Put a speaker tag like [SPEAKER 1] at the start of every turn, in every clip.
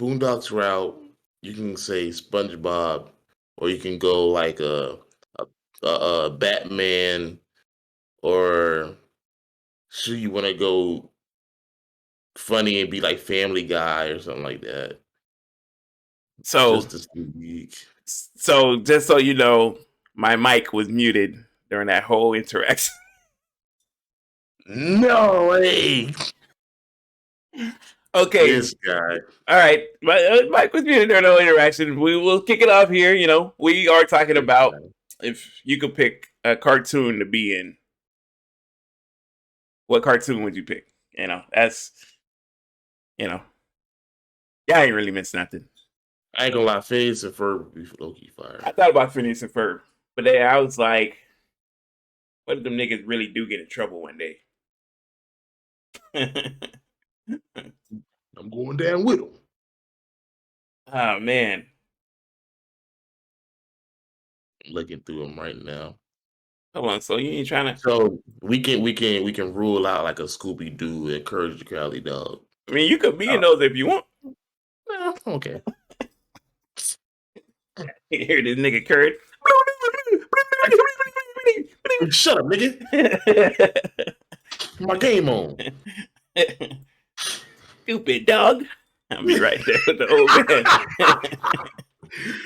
[SPEAKER 1] Boondocks route, you can say SpongeBob, or you can go like a Batman, or should you want to go funny and be like Family Guy or something like that?
[SPEAKER 2] So,
[SPEAKER 1] Just week.
[SPEAKER 2] So just so you know, my mic was muted during that whole interaction.
[SPEAKER 1] No way.
[SPEAKER 2] Okay.
[SPEAKER 1] This guy.
[SPEAKER 2] All right. My mic was muted during the whole interaction. We will kick it off here. You know, we are talking about if you could pick a cartoon to be in. What cartoon would you pick? You know, that's, you know, yeah, I ain't really missed nothing.
[SPEAKER 1] I ain't gonna lie, Phineas and Ferb would be low-key fire.
[SPEAKER 2] I thought about Phineas and Ferb, but then I was like, what if them niggas really do get in trouble one day?
[SPEAKER 1] I'm going down with them.
[SPEAKER 2] Oh man.
[SPEAKER 1] I'm looking through them right now.
[SPEAKER 2] Hold on, so you ain't trying to?
[SPEAKER 1] So we can rule out like a Scooby Doo and Courage the Cowardly Dog.
[SPEAKER 2] I mean, you could be in those if you want.
[SPEAKER 1] No, okay.
[SPEAKER 2] Hear this nigga Kurt.
[SPEAKER 1] Shut up, nigga. My game on.
[SPEAKER 2] Stupid dog. I'll be right there with the old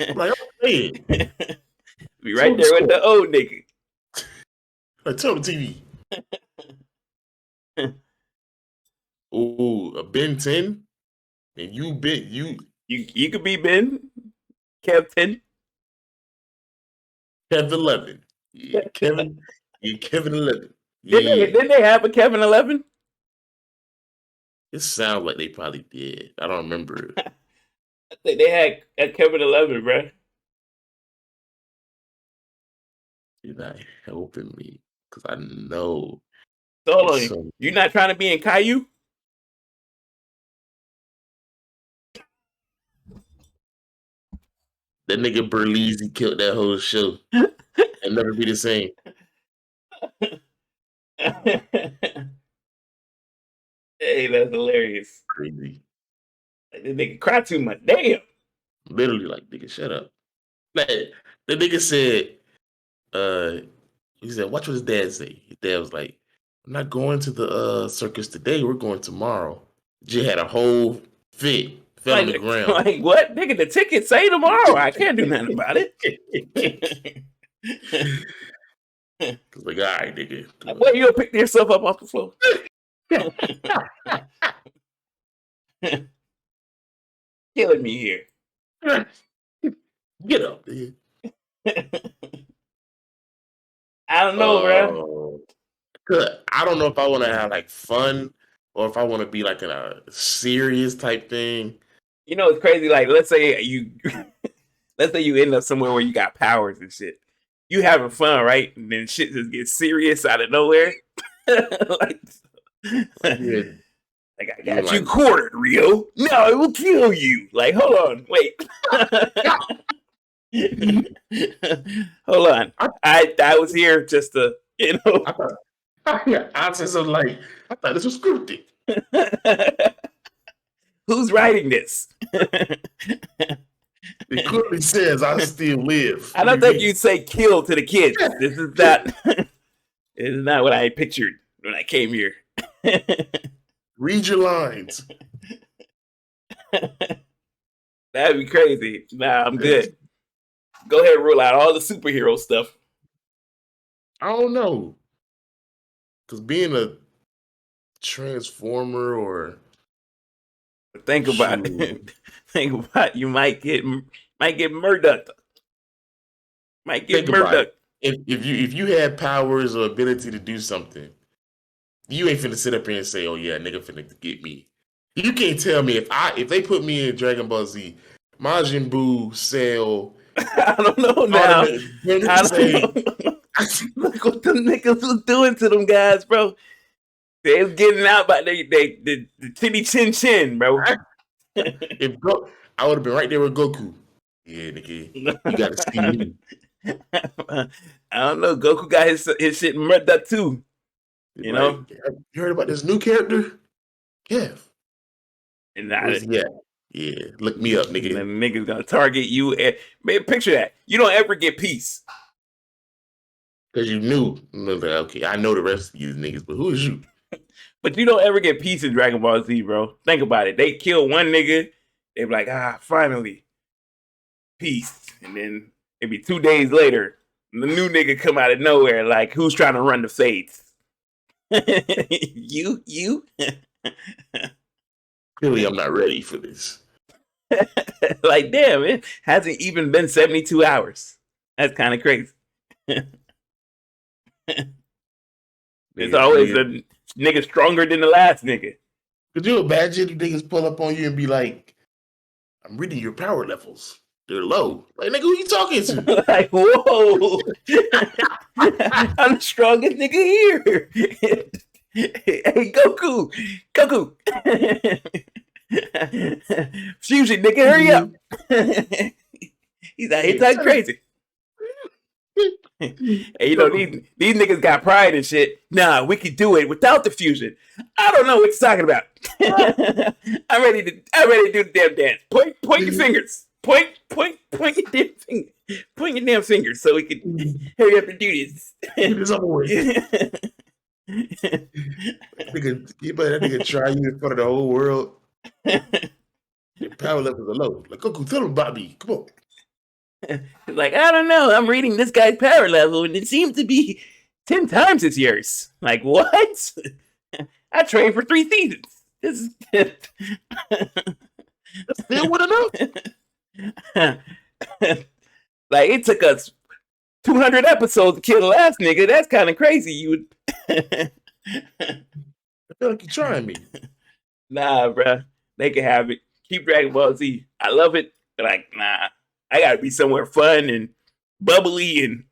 [SPEAKER 2] man.
[SPEAKER 1] Like, hey.
[SPEAKER 2] Be right there with the old nigga.
[SPEAKER 1] Like, tell the TV. Ooh, a Ben 10? And you
[SPEAKER 2] could be Ben. Kev 10.
[SPEAKER 1] Kev 11. Yeah, Kevin 11.
[SPEAKER 2] Yeah. Didn't they have a Kevin 11?
[SPEAKER 1] It sounds like they probably did. I don't remember.
[SPEAKER 2] I think they had a Kevin 11, bro.
[SPEAKER 1] You're not helping me because I know.
[SPEAKER 2] So you're not trying to be in Caillou?
[SPEAKER 1] That nigga Berlizzi killed that whole show. And never be the same.
[SPEAKER 2] Hey, that's hilarious.
[SPEAKER 1] Crazy.
[SPEAKER 2] Like, the nigga cry too much. Damn.
[SPEAKER 1] Literally, like, nigga, shut up. Like, the nigga said, he said, watch what his dad say. His dad was like, I'm not going to the circus today. We're going tomorrow. J had a whole fit. Fell on the ground.
[SPEAKER 2] Like, what? Nigga, the tickets say tomorrow. I can't do nothing about it.
[SPEAKER 1] Like, all right, nigga.
[SPEAKER 2] What, you gonna pick yourself up off the floor? Killing me here.
[SPEAKER 1] Get up, dude.
[SPEAKER 2] I don't know, bro.
[SPEAKER 1] I don't know if I want to have like fun or if I want to be like in a serious type thing.
[SPEAKER 2] You know, it's crazy. Like, let's say you end up somewhere where you got powers and shit. You having fun, right? And then shit just gets serious out of nowhere. Like I got you cornered, Rio. No, it will kill you. Like, hold on, wait. Hold on. I was here just to, you know.
[SPEAKER 1] I said something like, I thought this was scripted.
[SPEAKER 2] Who's writing this?
[SPEAKER 1] It clearly says I still live.
[SPEAKER 2] I don't think you'd say kill to the kids. This is not this is not what I pictured when I came here.
[SPEAKER 1] Read your lines.
[SPEAKER 2] That'd be crazy. Nah, I'm good. Go ahead and rule out all the superhero stuff.
[SPEAKER 1] I don't know. Because being a transformer or
[SPEAKER 2] think about it. Think about you might get murdered. Might get murdered.
[SPEAKER 1] If you had powers or ability to do something, you ain't finna sit up here and say, "Oh yeah, nigga finna get me." You can't tell me if they put me in Dragon Ball Z, Majin Buu, Cell.
[SPEAKER 2] I don't know now. I don't know. Look what them niggas was doing to them guys, bro. They was getting out by the titty chin, bro.
[SPEAKER 1] I would have been right there with Goku. Yeah, nigga, you gotta see me.
[SPEAKER 2] I don't know. Goku got his shit murdered too. You know?
[SPEAKER 1] You heard about this new character? Kev. Yeah, look me up,
[SPEAKER 2] And
[SPEAKER 1] nigga.
[SPEAKER 2] then the niggas gonna target you. And, man, picture that. You don't ever get peace.
[SPEAKER 1] Because you knew. Like, okay, I know the rest of these niggas, but who is you?
[SPEAKER 2] But you don't ever get peace in Dragon Ball Z, bro. Think about it. They kill one nigga. They be like, finally, peace. And then maybe 2 days later, the new nigga come out of nowhere, like, who's trying to run the fades? you.
[SPEAKER 1] Clearly, I'm not ready for this.
[SPEAKER 2] Like, damn, it hasn't even been 72 hours. That's kind of crazy. It's always a nigga stronger than the last nigga.
[SPEAKER 1] Could you imagine if niggas pull up on you and be like, I'm reading your power levels. They're low. Like, nigga, who you talking to?
[SPEAKER 2] Like, whoa. I'm the strongest nigga here. Hey, Goku. Fusion, nigga, hurry up. He's out here talking crazy. And you know, these niggas got pride and shit. Nah, we could do it without the fusion. I don't know what you're talking about. I'm ready to do the damn dance. Point your fingers. Point your damn finger. Point your damn fingers so we can hurry up and do this.
[SPEAKER 1] Get this over with. That nigga try you in front of the whole world. Your power levels are low. Like, Goku, tell him about me. Come on.
[SPEAKER 2] Like, I don't know. I'm reading this guy's power level, and it seems to be 10 times as yours. Like, what? I trained for 3 seasons. This is
[SPEAKER 1] still with enough.
[SPEAKER 2] Like, it took us 200 episodes to kill the last nigga. That's kind of crazy. You would.
[SPEAKER 1] I feel like you're trying me.
[SPEAKER 2] Nah, bruh. They can have it. Keep Dragon Ball Z. I love it, but like, nah. I gotta be somewhere fun and bubbly and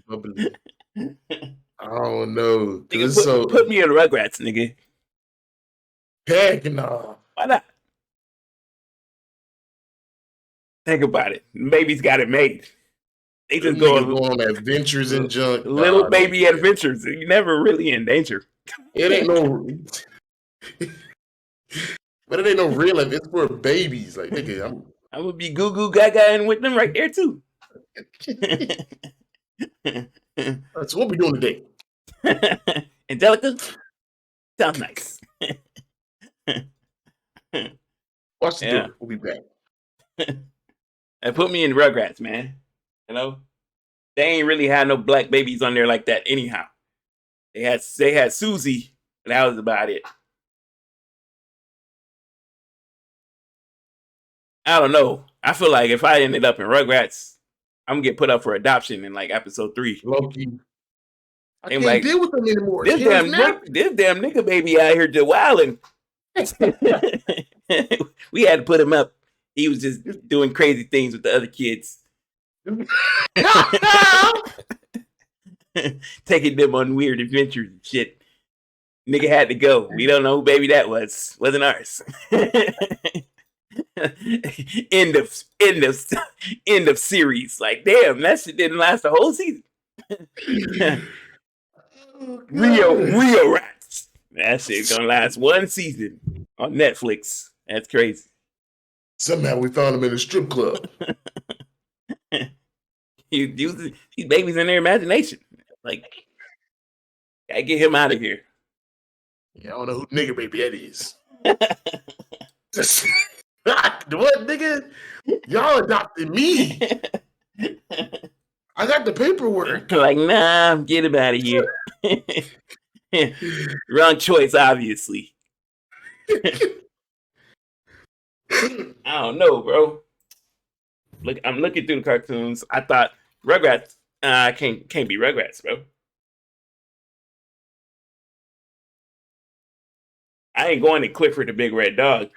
[SPEAKER 1] bubbly. I don't know.
[SPEAKER 2] Nigga, put me in Rugrats, nigga.
[SPEAKER 1] Heck no.
[SPEAKER 2] Why not? Think about it. Baby's got it made. They just go
[SPEAKER 1] on adventures and junk.
[SPEAKER 2] Little baby adventures. You're never really in danger.
[SPEAKER 1] It ain't no. But it ain't no real life. It's for babies. Like, nigga,
[SPEAKER 2] I'm gonna be goo goo gaga and with them right there too.
[SPEAKER 1] So what we doing today?
[SPEAKER 2] Angelica? Sounds nice.
[SPEAKER 1] Watch the door. We'll be back.
[SPEAKER 2] And put me in Rugrats, man. You know? They ain't really had no black babies on there like that anyhow. They had Susie, and that was about it. I don't know. I feel like if I ended up in Rugrats, I'm gonna get put up for adoption in like episode 3.
[SPEAKER 1] Loki. I can't deal with them anymore.
[SPEAKER 2] This damn nigga baby out here just wilding. We had to put him up. He was just doing crazy things with the other kids. Taking them on weird adventures and shit. Nigga had to go. We don't know who baby that was. Wasn't ours. End of series. Like, damn, that shit didn't last the whole season. Rio Rats. That shit gonna last 1 season on Netflix. That's crazy.
[SPEAKER 1] Somehow we found him in a strip club.
[SPEAKER 2] These babies in their imagination. Like, gotta get him out of here.
[SPEAKER 1] Yeah, I don't know who nigga baby that is. What, nigga? Y'all adopted me. I got the paperwork.
[SPEAKER 2] Like, nah, get him out of here. Wrong choice, obviously. I don't know, bro. Look, I'm looking through the cartoons. I thought Rugrats can't be Rugrats, bro. I ain't going to Clifford the Big Red Dog.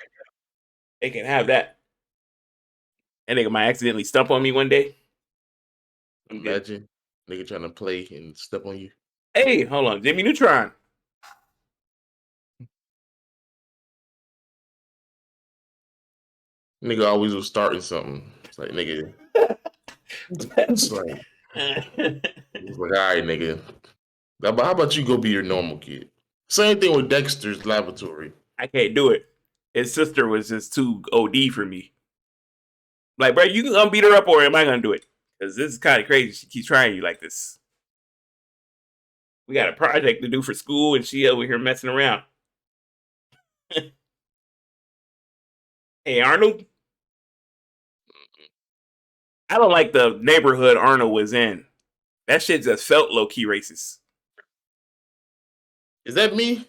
[SPEAKER 2] They can have that. And nigga might accidentally stump on me one day.
[SPEAKER 1] Imagine nigga trying to play and step on you.
[SPEAKER 2] Hey, hold on, Jimmy Neutron.
[SPEAKER 1] Nigga always was starting something. It's like, nigga. It's like, all right, nigga. How about you go be your normal kid? Same thing with Dexter's Laboratory.
[SPEAKER 2] I can't do it. his sister was just too OD for me. Like, bro, you gonna beat her up or am I gonna do it? Because this is kind of crazy. She keeps trying you like this. We got a project to do for school, and she over here messing around. Hey, Arnold. I don't like the neighborhood Arnold was in. That shit just felt low key racist.
[SPEAKER 1] Is that me?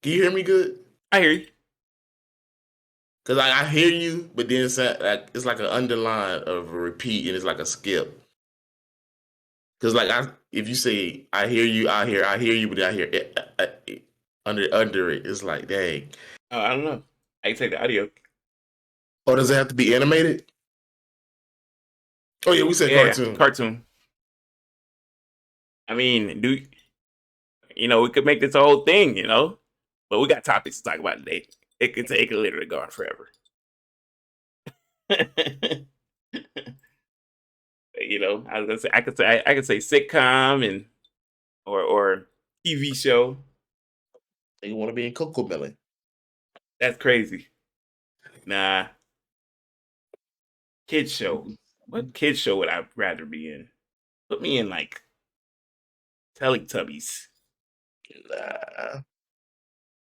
[SPEAKER 1] Can you hear me good?
[SPEAKER 2] I hear you.
[SPEAKER 1] Cause I hear you, but then it's like an underline of a repeat, and it's like a skip. Cause if you say I hear you, I hear you, but I hear it, under it, it's like dang.
[SPEAKER 2] Oh, I don't know. I can take the audio.
[SPEAKER 1] Oh, does it have to be animated? Oh yeah, we said cartoon.
[SPEAKER 2] Cartoon. I mean, we could make this a whole thing, but we got topics to talk about today. It could take literally go on forever. I was gonna say I could say sitcom and or TV show.
[SPEAKER 1] You want to be in Coco Melon?
[SPEAKER 2] That's crazy. Nah. Kids show. What kids show would I rather be in? Put me in like Teletubbies.
[SPEAKER 1] Nah.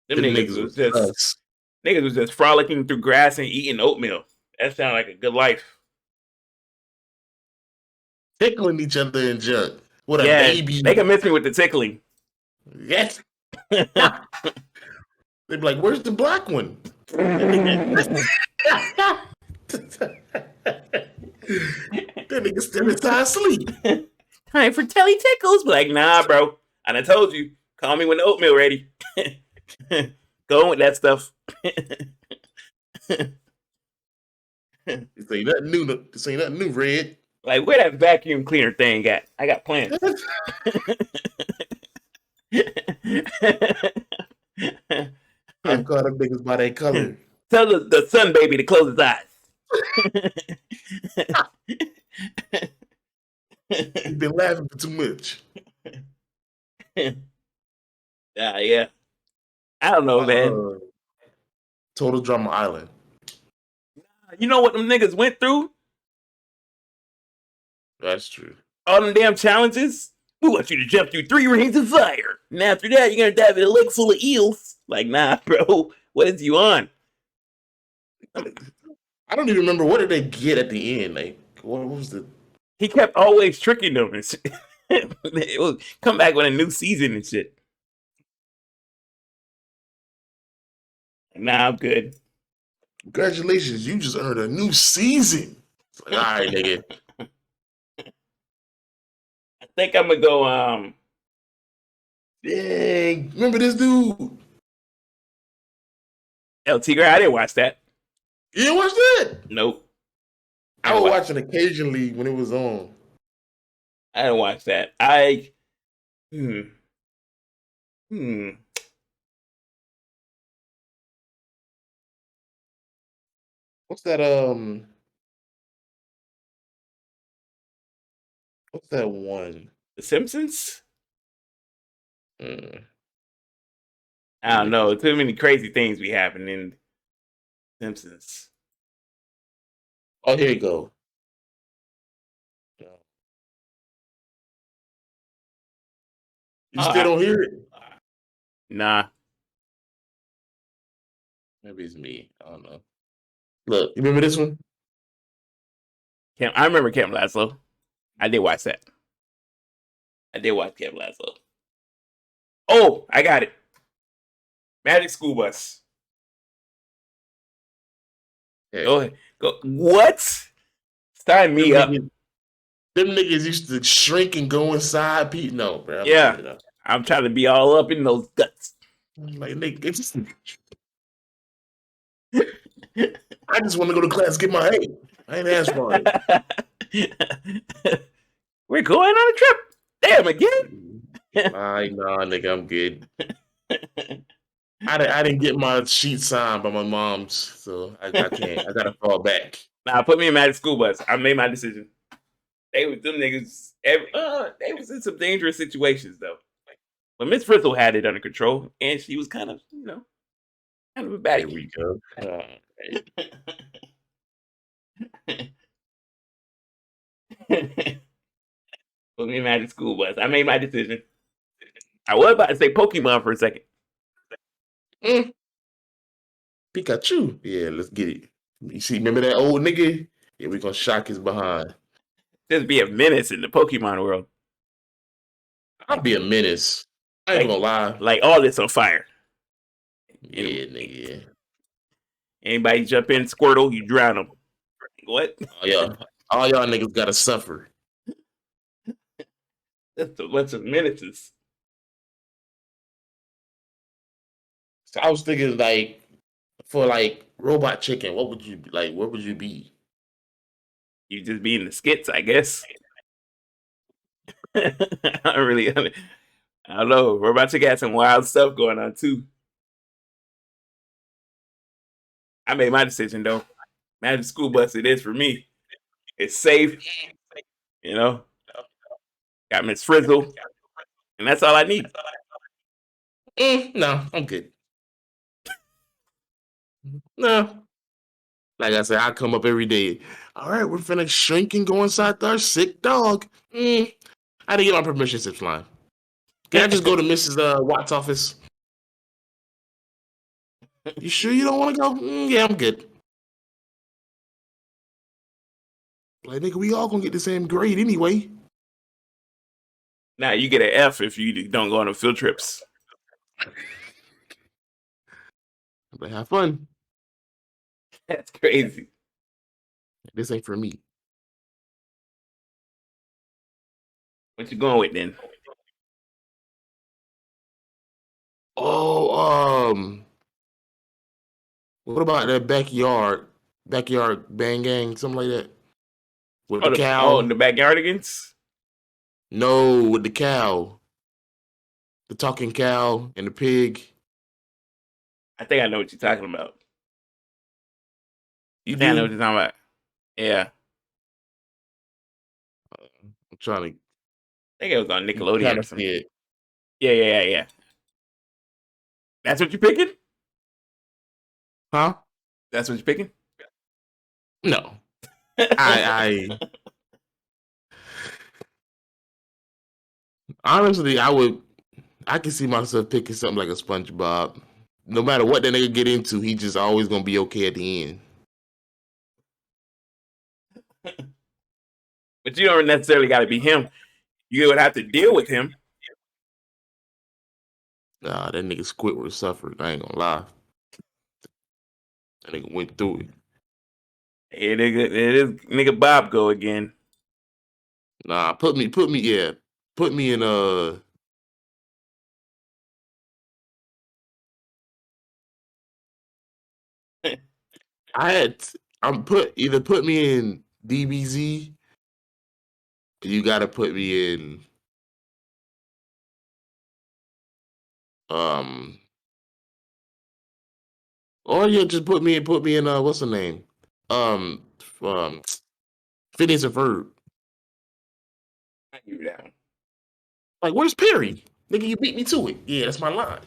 [SPEAKER 2] Them niggas was just frolicking through grass and eating oatmeal. That sounded like a good life.
[SPEAKER 1] Tickling each other in junk. What a baby.
[SPEAKER 2] They can miss me with the tickling.
[SPEAKER 1] Yes. They'd be like, where's the black one? That nigga still inside asleep.
[SPEAKER 2] Time for telly tickles. Be like, nah, bro. And I told you, call me when the oatmeal ready. Go on with that stuff.
[SPEAKER 1] This ain't nothing new, Red.
[SPEAKER 2] Like, where that vacuum cleaner thing at? I got plans.
[SPEAKER 1] I'm caught up niggas by their color.
[SPEAKER 2] Tell the sun baby to close his eyes.
[SPEAKER 1] You've been laughing for too much.
[SPEAKER 2] Yeah. I don't know, man.
[SPEAKER 1] Total Drama Island.
[SPEAKER 2] You know what them niggas went through?
[SPEAKER 1] That's true.
[SPEAKER 2] All them damn challenges? We want you to jump through 3 rings of fire. And after that, you're going to dive in a lake full of eels. Like, nah, bro. What is you on?
[SPEAKER 1] I don't even remember. What did they get at the end? Like, what was the...
[SPEAKER 2] He kept always tricking them and shit. It will come back with a new season and shit. Nah, I'm good.
[SPEAKER 1] Congratulations, you just earned a new season. It's like, all right, nigga.
[SPEAKER 2] I think I'm gonna go.
[SPEAKER 1] Dang, remember this dude?
[SPEAKER 2] El Tigre. I didn't watch that.
[SPEAKER 1] You didn't watch that?
[SPEAKER 2] Nope.
[SPEAKER 1] I would watch it occasionally when it was on.
[SPEAKER 2] I didn't watch that.
[SPEAKER 1] What's that? What's that one?
[SPEAKER 2] The Simpsons?
[SPEAKER 1] Mm.
[SPEAKER 2] I don't know. Too many crazy things be happening in Simpsons.
[SPEAKER 1] Oh, here you go. You still don't hear it?
[SPEAKER 2] Nah.
[SPEAKER 1] Maybe it's me. I don't know. Look, you remember this one?
[SPEAKER 2] I remember Camp Lazlo. I did watch that. I did watch Camp Lazlo. Oh, I got it. Magic School Bus.
[SPEAKER 1] Hey.
[SPEAKER 2] Go ahead. Go. What? Sign me up.
[SPEAKER 1] Them niggas used to shrink and go inside. Pete, no, bro.
[SPEAKER 2] I'm trying to be all up in those guts.
[SPEAKER 1] Like, nigga, I just want to go to class, get my A. I ain't asked for it.
[SPEAKER 2] We're going on a trip. Damn, again?
[SPEAKER 1] Nah, nigga, I'm good. I didn't get my sheet signed by my mom's, so I can't. I gotta fall back.
[SPEAKER 2] Nah, put me in Magic School Bus. I made my decision. Them niggas. They was in some dangerous situations though. But Miss Frizzle had it under control, and she was kind of, Kind of a
[SPEAKER 1] There
[SPEAKER 2] baddie.
[SPEAKER 1] we go.
[SPEAKER 2] Put me in Magic School Bus. I made my decision. I was about to say Pokemon for a second.
[SPEAKER 1] Pikachu. Yeah, let's get it. You see, remember that old nigga? Yeah, we gonna shock his behind.
[SPEAKER 2] Just be a menace in the Pokemon world.
[SPEAKER 1] I'll be a menace. I ain't gonna lie.
[SPEAKER 2] Like all this on fire.
[SPEAKER 1] Yeah, nigga.
[SPEAKER 2] Anybody jump in Squirtle, you drown them. What?
[SPEAKER 1] All y'all niggas gotta suffer.
[SPEAKER 2] That's a bunch of menaces.
[SPEAKER 1] So I was thinking, like, for like Robot Chicken, what would you like? What would you be?
[SPEAKER 2] You just be in the skits, I guess. I don't know. We're about to get some wild stuff going on too. I made my decision though. Magic School Bus, it is for me. It's safe, you know. Got Miss Frizzle, and that's all I need.
[SPEAKER 1] No, I'm good. No. Like I said, I come up every day. All right, we're finna shrink and go inside our sick dog. I didn't get my permission to fly. Can I just go to Mrs. Watt's office? You sure you don't want to go? Yeah, I'm good. Like, nigga, we all gonna get the same grade anyway.
[SPEAKER 2] Now you get an F if you don't go on the field trips.
[SPEAKER 1] But have fun.
[SPEAKER 2] That's crazy.
[SPEAKER 1] This ain't for me.
[SPEAKER 2] What you going with then?
[SPEAKER 1] Oh, what about that backyard bang gang, something like that? With the cow?
[SPEAKER 2] The backyardigans?
[SPEAKER 1] No, with the cow. The talking cow and the pig.
[SPEAKER 2] I think I know what you're talking about.
[SPEAKER 1] You
[SPEAKER 2] I know
[SPEAKER 1] do?
[SPEAKER 2] what you're talking about. Yeah.
[SPEAKER 1] I'm trying to.
[SPEAKER 2] I think it was on Nickelodeon
[SPEAKER 1] Kind
[SPEAKER 2] or
[SPEAKER 1] of
[SPEAKER 2] something.
[SPEAKER 1] see it.
[SPEAKER 2] Yeah. That's what you're picking?
[SPEAKER 1] Huh?
[SPEAKER 2] That's what you're picking?
[SPEAKER 1] No. I honestly, I can see myself picking something like a SpongeBob. No matter what that nigga get into, he just always gonna be okay at the end.
[SPEAKER 2] But you don't necessarily got to be him. You would have to deal with him.
[SPEAKER 1] Nah, that nigga Squidward suffered. I ain't gonna lie. That nigga went through it.
[SPEAKER 2] Hey, nigga, it is nigga Bob go again.
[SPEAKER 1] Nah, put me in put me in DBZ. You gotta put me in um or you just put me in what's the name? Um um Phineas and Ferb.
[SPEAKER 2] I give you that
[SPEAKER 1] Like, where's Perry? Nigga, you beat me to it. Yeah, that's my line.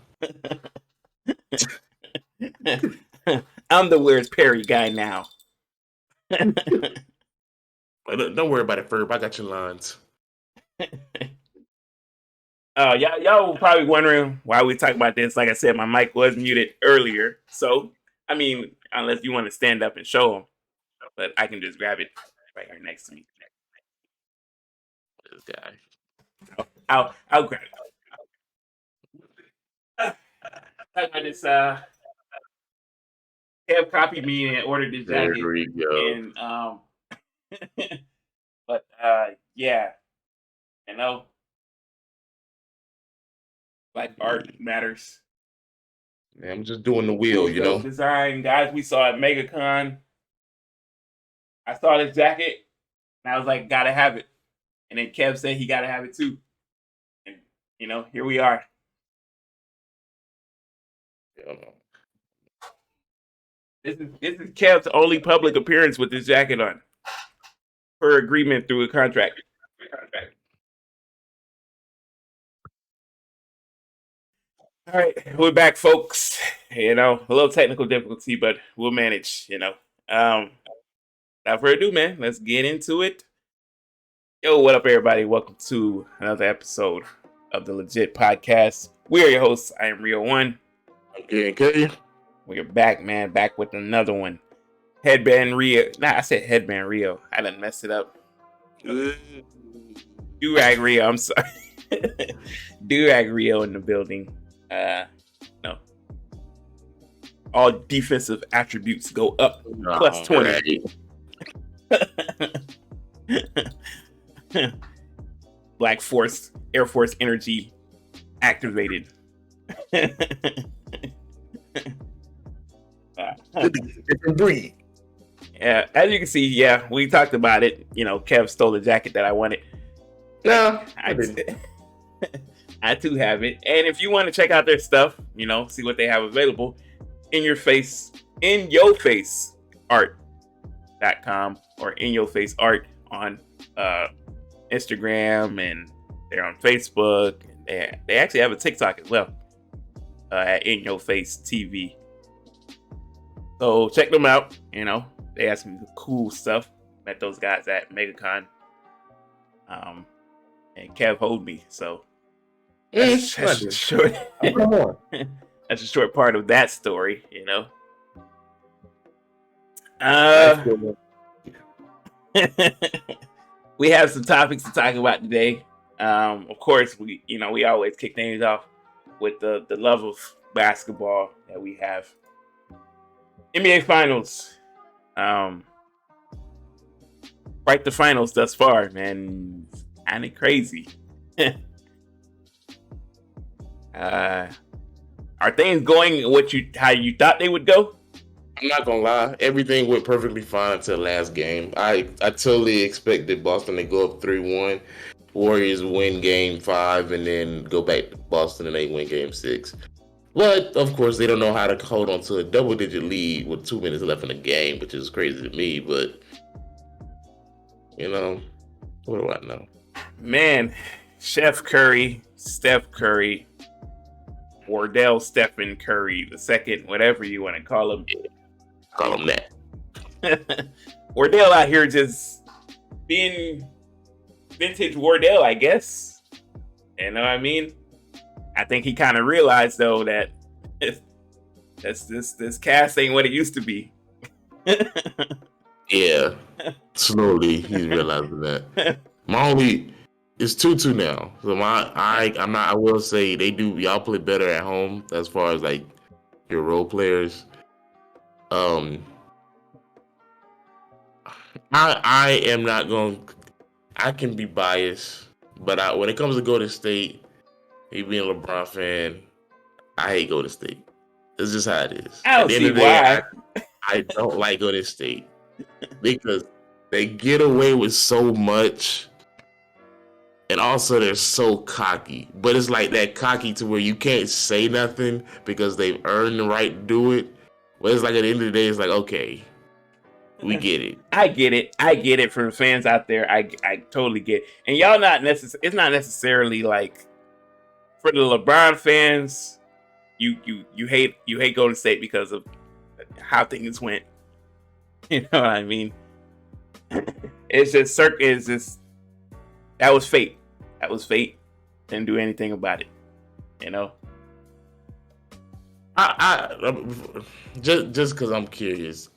[SPEAKER 2] one. I'm the Where's Perry guy now.
[SPEAKER 1] Don't worry about it, Ferb. I got your lines.
[SPEAKER 2] Y'all were probably wondering why we talk about this. Like I said, my mic was muted earlier. So, I mean, unless you want to stand up and show them, but I can just grab it right here next to me.
[SPEAKER 1] This guy.
[SPEAKER 2] I'll grab it. Talk about this. Kev copied me and ordered this
[SPEAKER 1] There
[SPEAKER 2] jacket,
[SPEAKER 1] we go.
[SPEAKER 2] and but yeah, you know, like art matters.
[SPEAKER 1] Man, I'm just doing the wheel, you know.
[SPEAKER 2] Design guys we saw at MegaCon. I saw this jacket and I was like, gotta have it. And then Kev said he gotta have it too. And you know, here we are. This is Kev's only public appearance with this jacket on. Per agreement through a contract. All right, we're back, folks. A little technical difficulty, but we'll manage. Without further ado, man, let's get into it. Yo, what up, everybody? Welcome to another episode of the LeJit podcast. We are your hosts. I am Rio One.
[SPEAKER 1] Okay.
[SPEAKER 2] We are back, man. Back with another one. Headband Rio. Nah, I said Headband Rio. I done messed it up. Durag Rio. I'm sorry. Durag Rio in the building. No. All defensive attributes go up plus 20. Black Force, Air Force energy activated.
[SPEAKER 1] Breathe.
[SPEAKER 2] Yeah, as you can see, we talked about it. Kev stole the jacket that I wanted.
[SPEAKER 1] No,
[SPEAKER 2] I too have it. And if you want to check out their stuff, see what they have available, in your face art.com or in your face art on Instagram, and they're on Facebook. And they actually have a TikTok as well, at In Your Face TV. So check them out. They have some cool stuff. Met those guys at MegaCon. And Kev hold me, so that's a short. That's a short part of that story, We have some topics to talk about today. Of course, we always kick things off with the love of basketball that we have. NBA Finals. Right, the finals thus far, man. Kind of crazy. Are things going how you thought they would go?
[SPEAKER 1] I'm not gonna lie, everything went perfectly fine until the last game. I totally expected Boston to go up 3-1, Warriors win game 5, and then go back to Boston and they win game 6. But of course, they don't know how to hold on to a double-digit lead with 2 minutes left in the game, which is crazy to me. But what do I know?
[SPEAKER 2] Man, Chef Curry, Steph Curry, Wardell Stephen Curry the second, whatever you want to call him.
[SPEAKER 1] Call him that.
[SPEAKER 2] Wardell out here just being vintage Wardell, I guess. You know what I mean? I think he kind of realized though that this cast ain't what it used to be.
[SPEAKER 1] Yeah, slowly he's realizing that. It's 2-2 now. So I will say y'all play better at home as far as like your role players. I am not going. I can be biased, but when it comes to Golden State, me being a LeBron fan, I hate Golden State. It's just how it is.
[SPEAKER 2] I don't see why.
[SPEAKER 1] I don't like Golden State because they get away with so much. And also, they're so cocky. But it's like that cocky to where you can't say nothing because they've earned the right to do it. But it's like at the end of the day, it's like, okay, we get it.
[SPEAKER 2] I get it from the fans out there. I totally get it. And y'all it's not necessarily like for the LeBron fans, you hate Golden State because of how things went. You know what I mean? It's just that was fate. That was fate. Didn't do anything about it.
[SPEAKER 1] I just because I'm curious,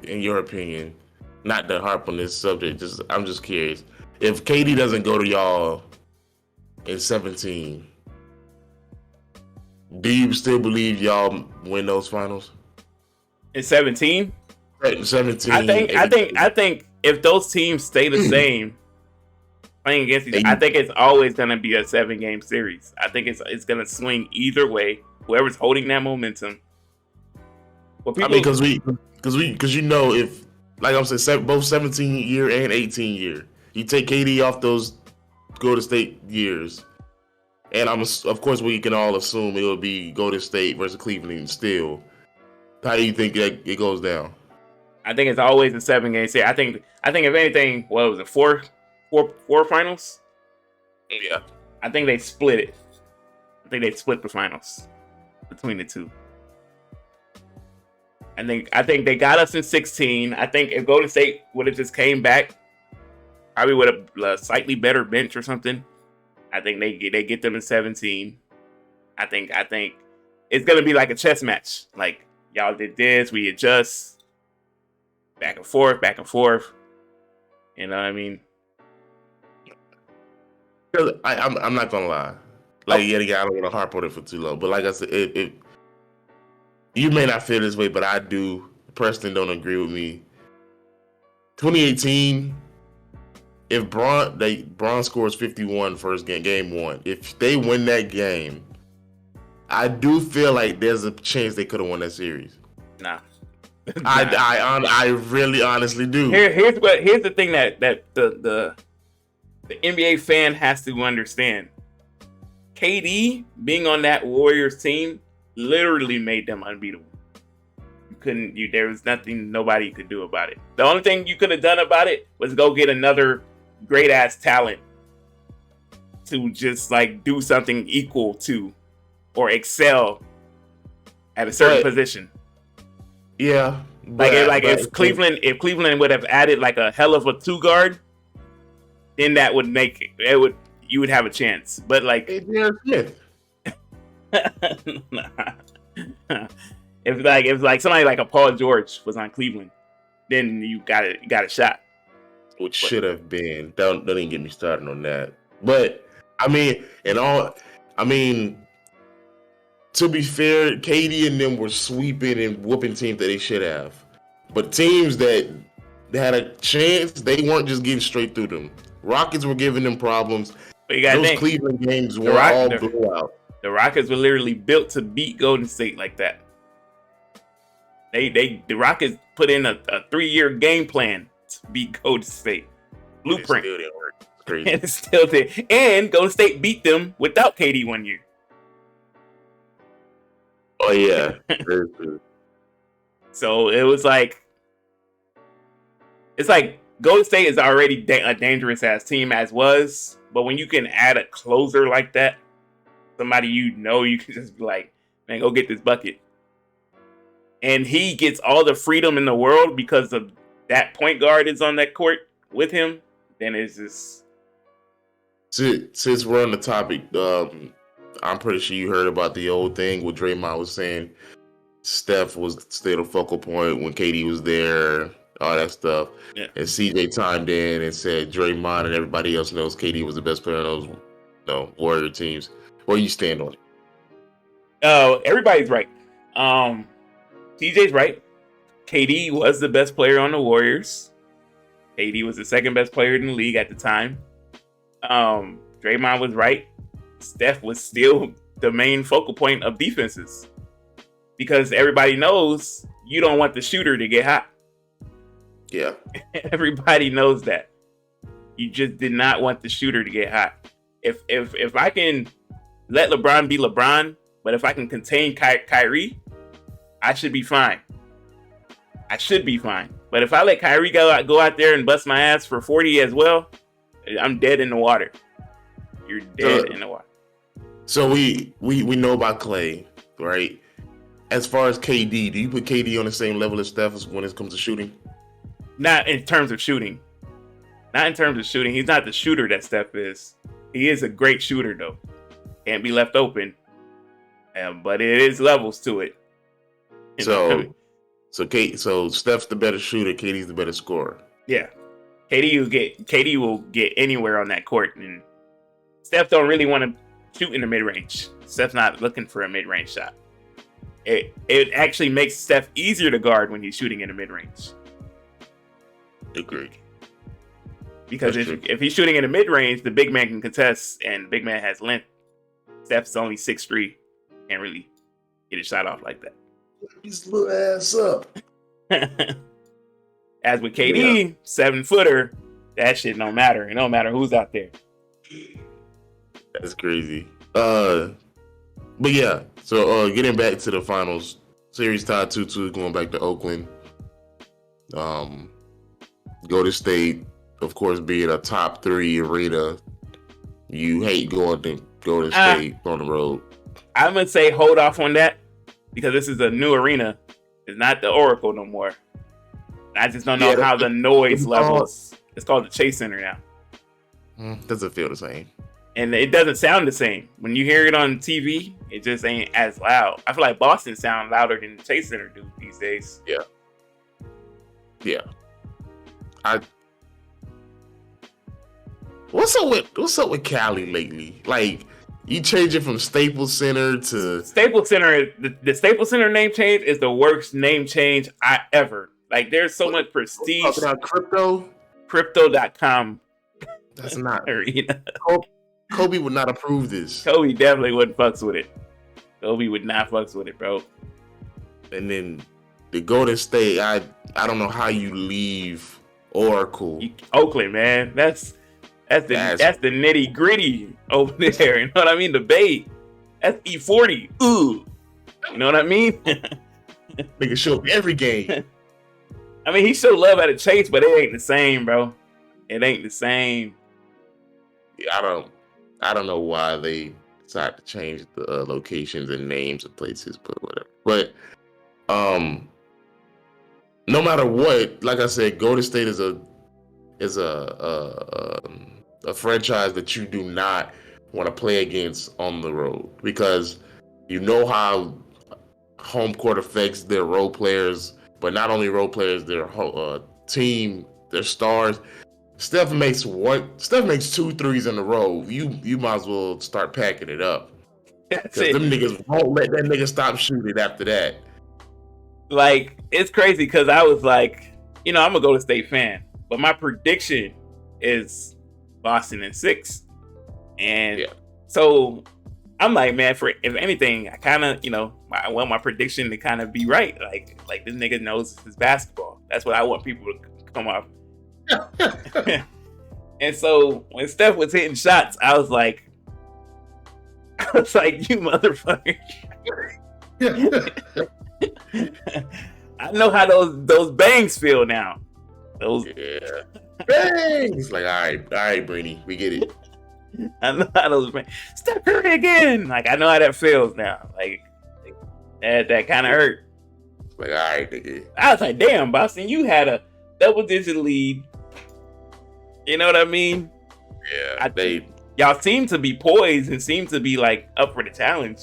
[SPEAKER 1] in your opinion, not to harp on this subject, I'm just curious. If KD doesn't go to y'all in 17, do you still believe y'all win those finals?
[SPEAKER 2] In 17?
[SPEAKER 1] 17.
[SPEAKER 2] I think if those teams stay the same playing against each other, I think it's always gonna be a 7-game series. I think it's gonna swing either way. Whoever's holding that momentum.
[SPEAKER 1] Because if, like I'm saying, both 17 year and 18 year, you take KD off those Golden State years, and of course we can all assume it will be Golden State versus Cleveland still. How do you think that it goes down?
[SPEAKER 2] I think it's always a 7-game series. I think if anything, what was it, four finals?
[SPEAKER 1] Yeah.
[SPEAKER 2] I think they split it. I think they split the finals. between the two. I think they got us in 16. I think if Golden State would have just came back, probably with a slightly better bench or something, I think they get them in 17. I think it's gonna be like a chess match. Like, y'all did this, we adjust, back and forth, back and forth. You know what I mean?
[SPEAKER 1] I'm not gonna lie. Like, I don't want to harp on it for too long. But like I said, you may not feel this way, but I do. Preston don't agree with me. 2018, if Braun scores 51 first game one, if they win that game, I do feel like there's a chance they could have won that series.
[SPEAKER 2] Nah.
[SPEAKER 1] I really honestly do.
[SPEAKER 2] Here's the thing that the NBA fan has to understand. KD being on that Warriors team literally made them unbeatable. There was nothing nobody could do about it. The only thing you could have done about it was go get another great ass talent to just like do something equal to or excel at a certain position.
[SPEAKER 1] Yeah.
[SPEAKER 2] If Cleveland would have added like a hell of a 2 guard, then that would you would have a chance. But like
[SPEAKER 1] Smith.
[SPEAKER 2] If like somebody like a Paul George was on Cleveland, then you got a shot.
[SPEAKER 1] Which should have been. Don't even get me started on that. But to be fair, KD and them were sweeping and whooping teams that they should have. But teams that had a chance, they weren't just getting straight through them. Rockets were giving them problems. Those Cleveland games were all blowout.
[SPEAKER 2] The Rockets were literally built to beat Golden State like that. The Rockets put in a 3-year game plan to beat Golden State. Blueprint.
[SPEAKER 1] It still didn't work. It's crazy.
[SPEAKER 2] And it still did. And Golden State beat them without KD 1 year.
[SPEAKER 1] Oh yeah. Very true.
[SPEAKER 2] So it was like, it's like Golden State is already a dangerous ass team as was, but when you can add a closer like that, somebody you can just be like, man, go get this bucket. And he gets all the freedom in the world because of that point guard is on that court with him, then it's just...
[SPEAKER 1] Since we're on the topic, I'm pretty sure you heard about the old thing where Draymond was saying Steph was still the focal point when KD was there, all that stuff.
[SPEAKER 2] Yeah.
[SPEAKER 1] And CJ chimed in and said Draymond and everybody else knows KD was the best player on those Warrior teams. Where you stand on it?
[SPEAKER 2] Oh, everybody's right. TJ's right. KD was the best player on the Warriors. KD was the second best player in the league at the time. Draymond was right. Steph was still the main focal point of defenses because everybody knows you don't want the shooter to get hot.
[SPEAKER 1] Yeah.
[SPEAKER 2] Everybody knows that. You just did not want the shooter to get hot. If I can let LeBron be LeBron, but if I can contain Kyrie, I should be fine. But if I let Kyrie go out there and bust my ass for 40 as well, I'm dead in the water. You're dead in the water.
[SPEAKER 1] So we know about Clay, right? As far as KD, do you put KD on the same level as Steph when it comes to shooting?
[SPEAKER 2] Not in terms of shooting. He's not the shooter that Steph is. He is a great shooter, though. Can't be left open. But it is levels to it.
[SPEAKER 1] So Steph's the better shooter, KD's the better scorer.
[SPEAKER 2] Yeah. KD will get anywhere on that court, and Steph don't really want to shoot in the mid-range. Steph's not looking for a mid-range shot. It actually makes Steph easier to guard when he's shooting in the mid-range.
[SPEAKER 1] Agreed.
[SPEAKER 2] Because if he's shooting in the mid-range, the big man can contest, and the big man has length. Steph's only 6'3", can't really get a shot off like that.
[SPEAKER 1] His little ass up.
[SPEAKER 2] As with KD, 7-footer, that shit don't matter. It don't matter who's out there.
[SPEAKER 1] That's crazy. But yeah, so getting back to the finals, series tied 2-2, going back to Oakland. Golden State, of course, being a top 3 arena, you hate going to Golden State on the road.
[SPEAKER 2] I'm gonna say hold off on that because this is a new arena. It's not the Oracle no more. I just don't know how the noise levels. It's called the Chase Center now.
[SPEAKER 1] Doesn't feel the same.
[SPEAKER 2] And it doesn't sound the same. When you hear it on TV, it just ain't as loud. I feel like Boston sounds louder than the Chase Center do these days.
[SPEAKER 1] Yeah. What's up with Cali lately? Like, you change it from Staples Center to
[SPEAKER 2] Staples Center. The Staples Center name change is the worst name change I ever. Like, there's so much prestige.
[SPEAKER 1] Talking about crypto?
[SPEAKER 2] Crypto.com.
[SPEAKER 1] That's not.
[SPEAKER 2] Arena.
[SPEAKER 1] Kobe would not approve this.
[SPEAKER 2] Kobe definitely wouldn't fucks with it. Kobe would not fucks with it, bro.
[SPEAKER 1] And then the Golden State, I don't know how you leave Oracle.
[SPEAKER 2] Oakland, man. That's the nitty gritty over there. You know what I mean? The Bay. That's E40. Ooh. You know what I mean?
[SPEAKER 1] Nigga show up every game.
[SPEAKER 2] I mean, he showed love at a Chase, but it ain't the same, bro. It ain't the same.
[SPEAKER 1] I don't know why they decided to change the locations and names of places, but whatever. But no matter what, like I said, Golden State is a franchise that you do not want to play against on the road, because you know how home court affects their role players, but not only role players, their whole team, their stars. Steph makes 2 threes in a row. You might as well start packing it up. Because them niggas won't let that nigga stop shooting after that.
[SPEAKER 2] Like, it's crazy because I was like, I'm a Golden State fan, but my prediction is Boston in 6. And so I'm like, man, if anything, I kind of, I want my prediction to kind of be right. Like this nigga knows his basketball. That's what I want people to come off. And so when Steph was hitting shots, I was like, you motherfucker. I know how those bangs feel now. Those
[SPEAKER 1] bangs. Like, all right, Brainy, we get it.
[SPEAKER 2] I know how those bangs. Steph Curry again. Like, I know how that feels now. Like that kind of hurt.
[SPEAKER 1] Like, all right, nigga.
[SPEAKER 2] I was like, damn, Boston, you had a double-digit lead. You know what I mean?
[SPEAKER 1] Yeah,
[SPEAKER 2] y'all seem to be poised and seem to be like up for the challenge.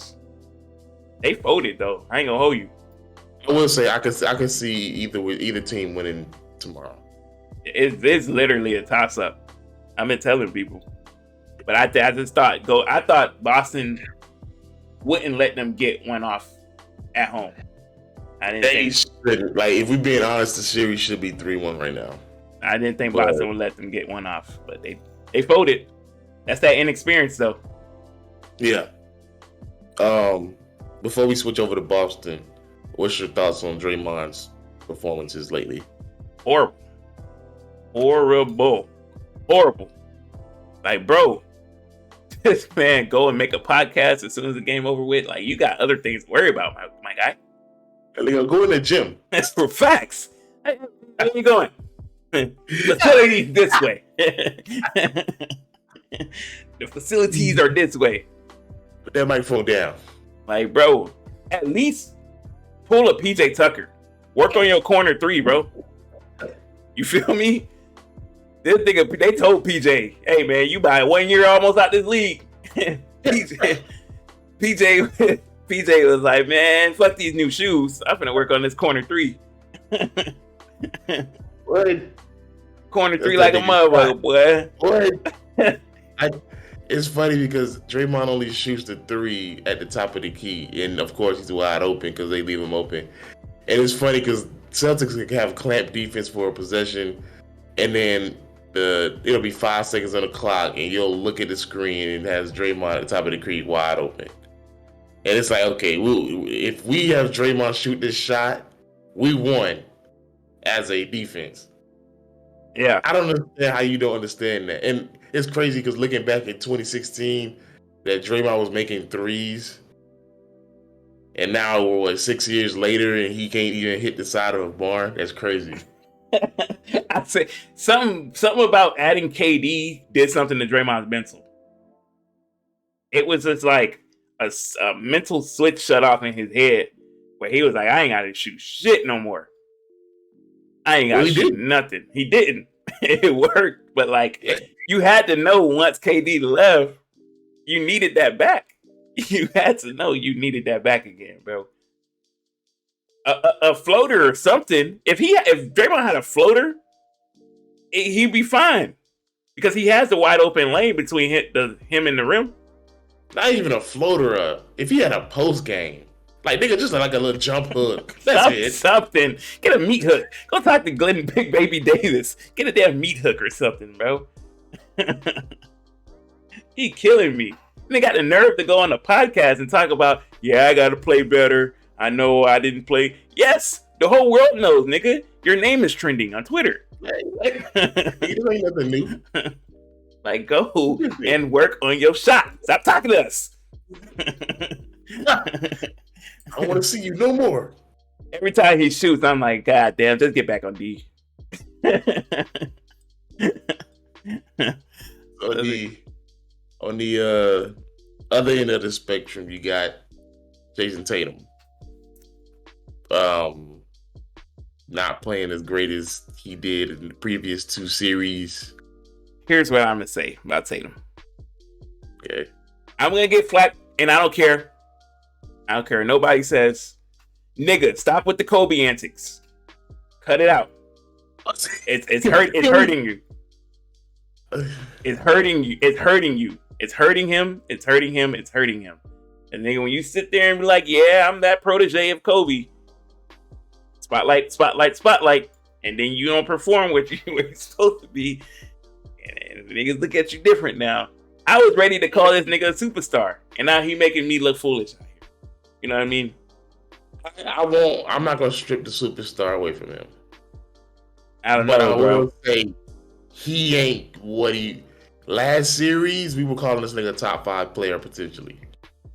[SPEAKER 2] They folded though. I ain't gonna hold you.
[SPEAKER 1] I will say I could see either team winning tomorrow.
[SPEAKER 2] It's literally a toss up. I've been telling people, but I just thought I thought Boston wouldn't let them get one off at home. I didn't think.
[SPEAKER 1] Like, if we're being honest, the series should be 3-1 right now.
[SPEAKER 2] I didn't think Boston would let them get one off, but they folded. That's that inexperience, though.
[SPEAKER 1] Yeah. Before we switch over to Boston, what's your thoughts on Draymond's performances lately?
[SPEAKER 2] Horrible. Like, bro, this man go and make a podcast as soon as the game over with. Like, you got other things to worry about, my guy.
[SPEAKER 1] Go in the gym.
[SPEAKER 2] That's for facts. Where are you going? Facilities this way. The facilities are this way.
[SPEAKER 1] Put that microphone down.
[SPEAKER 2] Like, bro, at least pull a PJ Tucker. Work on your corner 3, bro. You feel me? This nigga, they told PJ, hey man, you by 1 year almost out this league. PJ was like, man, fuck these new shoes. I'm finna work on this corner 3.
[SPEAKER 1] What?
[SPEAKER 2] Corner 3 like a motherfucker, boy.
[SPEAKER 1] What? It's funny because Draymond only shoots the 3 at the top of the key, and of course he's wide open because they leave him open. And it's funny because Celtics can have clamp defense for a possession, and then it'll be 5 seconds on the clock, and you'll look at the screen and it has Draymond at the top of the key wide open. And it's like, okay, if we have Draymond shoot this shot, we won as a defense.
[SPEAKER 2] Yeah.
[SPEAKER 1] I don't understand how you don't understand that. And it's crazy because looking back at 2016, that Draymond was making 3s. And now we're 6 years later and he can't even hit the side of a barn. That's crazy.
[SPEAKER 2] I say something about adding KD did something to Draymond's mental. It was just like a mental switch shut off in his head where he was like, I ain't got to shoot shit no more. I ain't got to shoot nothing. He didn't. It worked, but like you had to know once KD left, you needed that back. You had to know you needed that back again, bro. A floater or something. If Draymond had a floater, he'd be fine because he has the wide open lane between him and the rim.
[SPEAKER 1] Not even a floater. If he had a post game, like nigga, just like a little jump hook. That's it.
[SPEAKER 2] Something. Get a meat hook. Go talk to Glenn Big Baby Davis. Get a damn meat hook or something, bro. He killing me. And they got the nerve to go on a podcast and talk about, yeah, I gotta play better. I know I didn't play. Yes, the whole world knows, nigga. Your name is trending on Twitter.
[SPEAKER 1] It ain't nothing new.
[SPEAKER 2] Like, go and work on your shot. Stop talking to us.
[SPEAKER 1] I don't want to see you no more.
[SPEAKER 2] Every time he shoots, I'm like, God damn, just get back on D.
[SPEAKER 1] On the other end of the spectrum, you got Jason Tatum. Not playing as great as he did in the previous two series.
[SPEAKER 2] Here's what I'm gonna say about Tatum.
[SPEAKER 1] Okay.
[SPEAKER 2] I'm gonna get flack, and I don't care. I don't care. Nobody says, nigga, stop with the Kobe antics. Cut it out. It's hurting you. It's hurting you. It's hurting you. It's hurting him. It's hurting him. It's hurting him. And then when you sit there and be like, yeah, I'm that protege of Kobe. Spotlight, spotlight, spotlight. And then you don't perform what you're supposed to be. And niggas look at you different now. I was ready to call this nigga a superstar. And now he making me look foolish out here. You know what I mean?
[SPEAKER 1] I'm not going to strip the superstar away from him.
[SPEAKER 2] I don't know, bro.
[SPEAKER 1] I will say he ain't what he... Last series, we were calling this nigga a top 5 player potentially.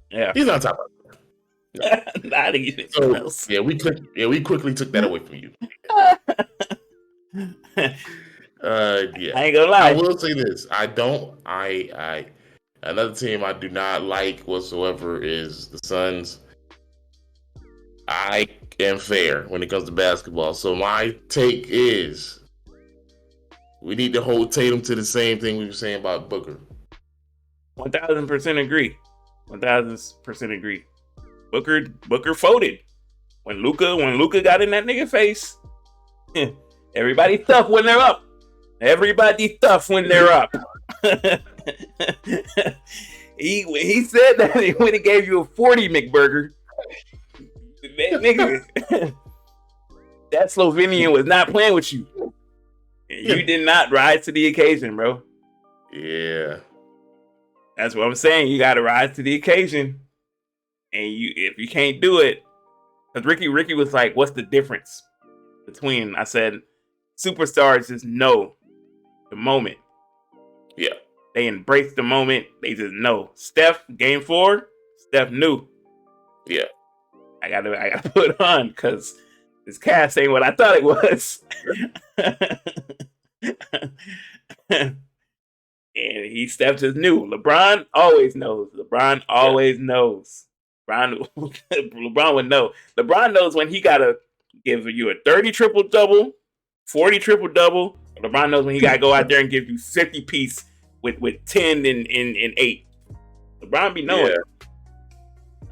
[SPEAKER 2] Yeah.
[SPEAKER 1] He's not top 5 player.
[SPEAKER 2] Not even else.
[SPEAKER 1] Yeah, we quickly took that away from you. Yeah.
[SPEAKER 2] I ain't gonna lie.
[SPEAKER 1] I will say this. Another team I do not like whatsoever is the Suns. I am fair when it comes to basketball. So my take is we need to hold Tatum to the same thing we were saying about Booker.
[SPEAKER 2] 1000% agree. 1000% agree. Booker folded. When Luka got in that nigga face, everybody tough when they're up. Everybody tough when they're up. He said that he went and gave you a 40 McBurger. Nigga, that Slovenian was not playing with you. You did not rise to the occasion, bro.
[SPEAKER 1] Yeah.
[SPEAKER 2] That's what I'm saying. You gotta rise to the occasion. And if you can't do it, because Ricky was like, what's the difference between, I said, superstars just know the moment.
[SPEAKER 1] Yeah.
[SPEAKER 2] They embrace the moment. They just know. Steph, game 4, Steph knew.
[SPEAKER 1] Yeah.
[SPEAKER 2] I gotta put it on because this cast ain't what I thought it was. And Steph just knew. LeBron always knows. LeBron would know. LeBron knows when he gotta give you a 30 triple-double, 40 triple-double. LeBron knows when he gotta go out there and give you 50 piece with 10 and 8. LeBron be knowing. Yeah.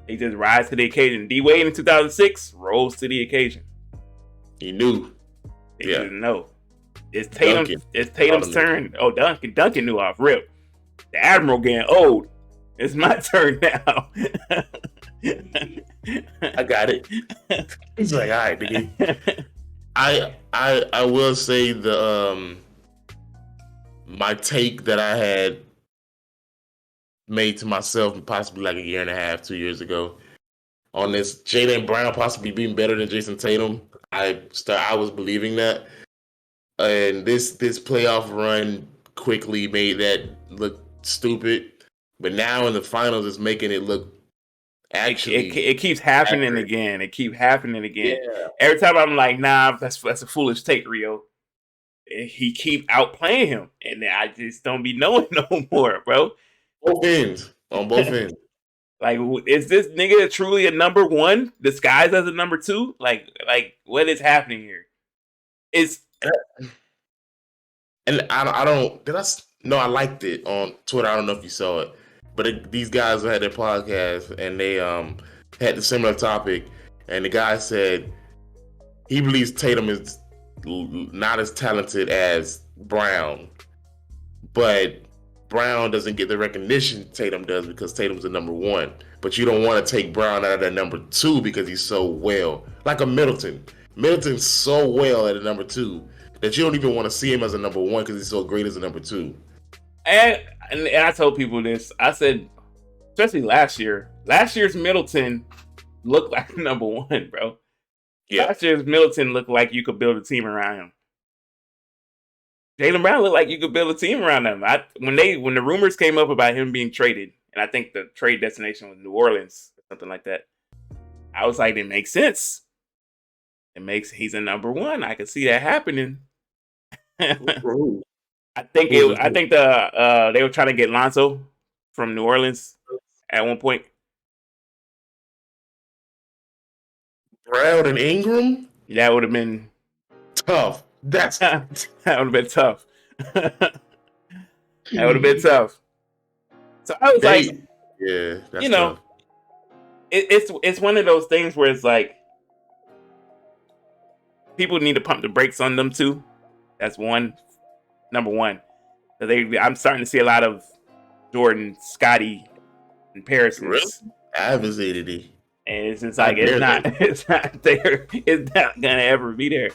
[SPEAKER 2] They just rise to the occasion. D Wade in 2006 rose to the occasion.
[SPEAKER 1] He knew.
[SPEAKER 2] They didn't know. It's Tatum's turn. Oh, Duncan knew off rip. The Admiral getting old. It's my turn now.
[SPEAKER 1] I got it. He's like, all right, nigga. I will say the my take that I had made to myself possibly like a year and a half, 2 years ago on this Jaylen Brown possibly being better than Jason Tatum. I was believing that. And this playoff run quickly made that look stupid. But now in the finals, it's making it look actually.
[SPEAKER 2] It keeps happening again. It keeps happening again.
[SPEAKER 1] Yeah.
[SPEAKER 2] Every time I'm like, nah, that's a foolish take, Rio. He keep outplaying him, and I just don't be knowing no more, bro.
[SPEAKER 1] On both ends.
[SPEAKER 2] Like, is this nigga truly a number one disguised as a number two? Like what is happening here?
[SPEAKER 1] And I don't. No, I liked it on Twitter. I don't know if you saw it, but these guys had their podcast and they had the similar topic, and the guy said he believes Tatum is not as talented as Brown, but Brown doesn't get the recognition Tatum does because Tatum's the number one. But you don't want to take Brown out of that number two because he's so well. Like a Middleton. Middleton's so well at a number two that you don't even want to see him as a number one because he's so great as a number two.
[SPEAKER 2] And I told people this. I said, especially last year's Middleton looked like number one, bro. Yeah. Last year's Middleton looked like you could build a team around him. Jaylen Brown looked like you could build a team around him. When the rumors came up about him being traded, and I think the trade destination was New Orleans or something like that, I was like, it makes sense. He's a number one. I could see that happening. I think they were trying to get Lonzo from New Orleans at one point.
[SPEAKER 1] Brown and Ingram?
[SPEAKER 2] That would have been
[SPEAKER 1] tough. That
[SPEAKER 2] would have been tough. That would have been tough. So I was like,
[SPEAKER 1] yeah, that's
[SPEAKER 2] tough. It's one of those things where it's like people need to pump the brakes on them too. That's number one. I'm starting to see a lot of Jordan, Scotty, and Parsons.
[SPEAKER 1] Really? I haven't seen it.
[SPEAKER 2] And it's just like it's not there. It's not gonna ever be there.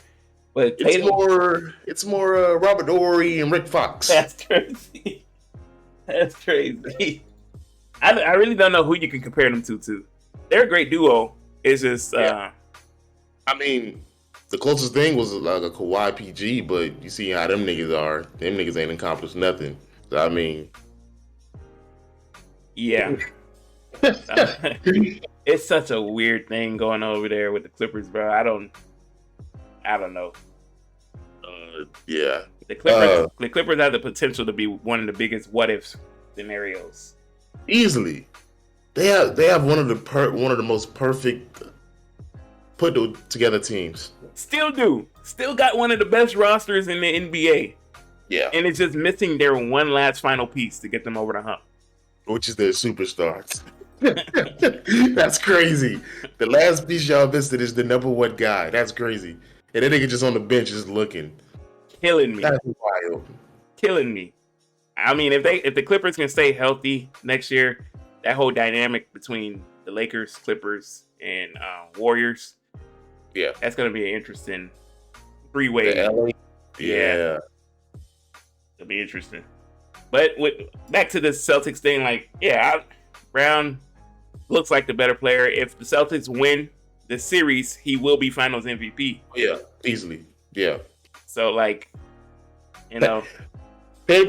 [SPEAKER 2] But
[SPEAKER 1] it's more Robert Ory and Rick Fox.
[SPEAKER 2] That's crazy. That's crazy. I really don't know who you can compare them to. They're a great duo. It's just
[SPEAKER 1] I mean, the closest thing was like a Kawhi PG, but you see how them niggas are. Them niggas ain't accomplished nothing. So I mean,
[SPEAKER 2] yeah. It's such a weird thing going on over there with the Clippers, bro. I don't know.
[SPEAKER 1] Yeah.
[SPEAKER 2] The Clippers have the potential to be one of the biggest what if scenarios.
[SPEAKER 1] Easily. They have one of the most perfect put together teams.
[SPEAKER 2] Still do. Still got one of the best rosters in the NBA.
[SPEAKER 1] Yeah.
[SPEAKER 2] And it's just missing their one last final piece to get them over the hump.
[SPEAKER 1] Which is their superstars. That's crazy. The last piece y'all missed is the number one guy. That's crazy. And that nigga just on the bench just looking.
[SPEAKER 2] Killing me.
[SPEAKER 1] That's wild.
[SPEAKER 2] Killing me. I mean, if the Clippers can stay healthy next year, that whole dynamic between the Lakers, Clippers, and Warriors,
[SPEAKER 1] yeah,
[SPEAKER 2] that's gonna be an interesting three-way.
[SPEAKER 1] Yeah.
[SPEAKER 2] It'll be interesting. But back to the Celtics thing, like, Brown looks like the better player. If the Celtics win the series, he will be Finals MVP.
[SPEAKER 1] Yeah, easily. Yeah.
[SPEAKER 2] So, like,
[SPEAKER 1] they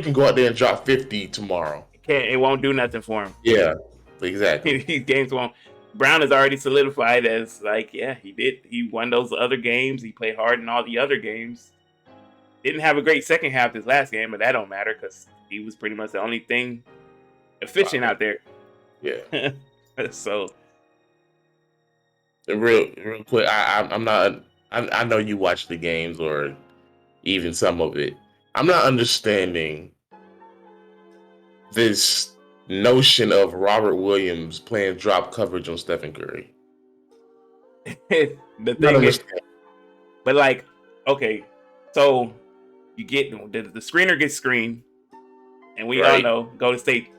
[SPEAKER 1] can go out there and drop 50 tomorrow.
[SPEAKER 2] It won't do nothing for him.
[SPEAKER 1] Yeah, exactly.
[SPEAKER 2] These games won't. Brown is already solidified as, like, he did. He won those other games. He played hard in all the other games. Didn't have a great second half this last game, but that don't matter because he was pretty much the only thing efficient out there.
[SPEAKER 1] Yeah.
[SPEAKER 2] So,
[SPEAKER 1] real quick, I'm not. I know you watch the games or even some of it. I'm not understanding this notion of Robert Williams playing drop coverage on Stephen Curry.
[SPEAKER 2] The thing is, but like, okay, so you get the screener gets screened, and we all know Golden State.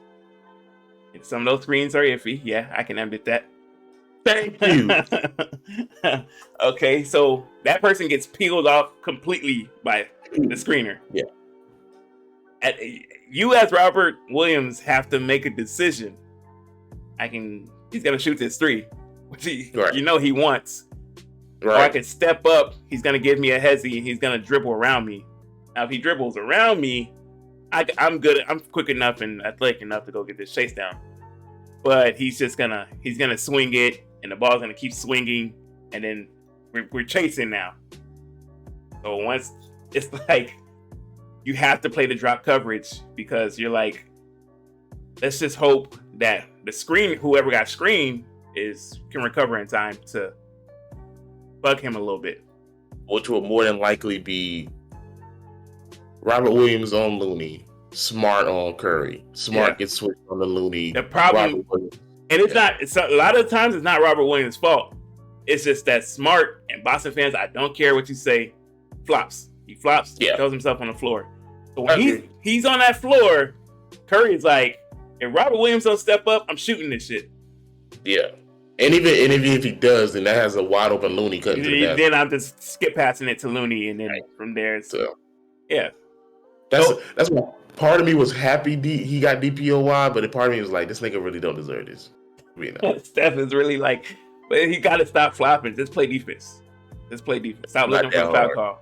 [SPEAKER 2] Some of those screens are iffy. Yeah, I can admit that.
[SPEAKER 1] Thank you.
[SPEAKER 2] Okay, so that person gets peeled off completely by the screener.
[SPEAKER 1] Yeah.
[SPEAKER 2] You as Robert Williams have to make a decision. He's gonna shoot this three, which he wants. Right. Or I can step up. He's gonna give me a hezzy and he's gonna dribble around me. Now, if he dribbles around me, I'm good. I'm quick enough and athletic enough to go get this chase down. But he's gonna swing it, and the ball's gonna keep swinging, and then we're chasing now. So once it's like you have to play the drop coverage because you're like, let's just hope that the screen, whoever got screened, can recover in time to bug him a little bit.
[SPEAKER 1] Which will more than likely be Robert Williams on Looney, Smart on Curry. Smart gets switched on the Looney.
[SPEAKER 2] The problem, and it's a lot of times it's not Robert Williams' fault. It's just that Smart and Boston fans, I don't care what you say, flops. He flops, throws himself on the floor. So when he's on that floor, Curry's like, if Robert Williams don't step up, I'm shooting this shit.
[SPEAKER 1] Yeah. And even if he does, then that has a wide open Looney cutting to the basket.
[SPEAKER 2] Then I'm just skip passing it to Looney, and then from there, yeah.
[SPEAKER 1] That's why part of me was happy he got DPOY, but a part of me was like, this nigga really don't deserve this. You know?
[SPEAKER 2] Steph is really like, but he got to stop flopping. Just play defense. Stop looking for the foul call.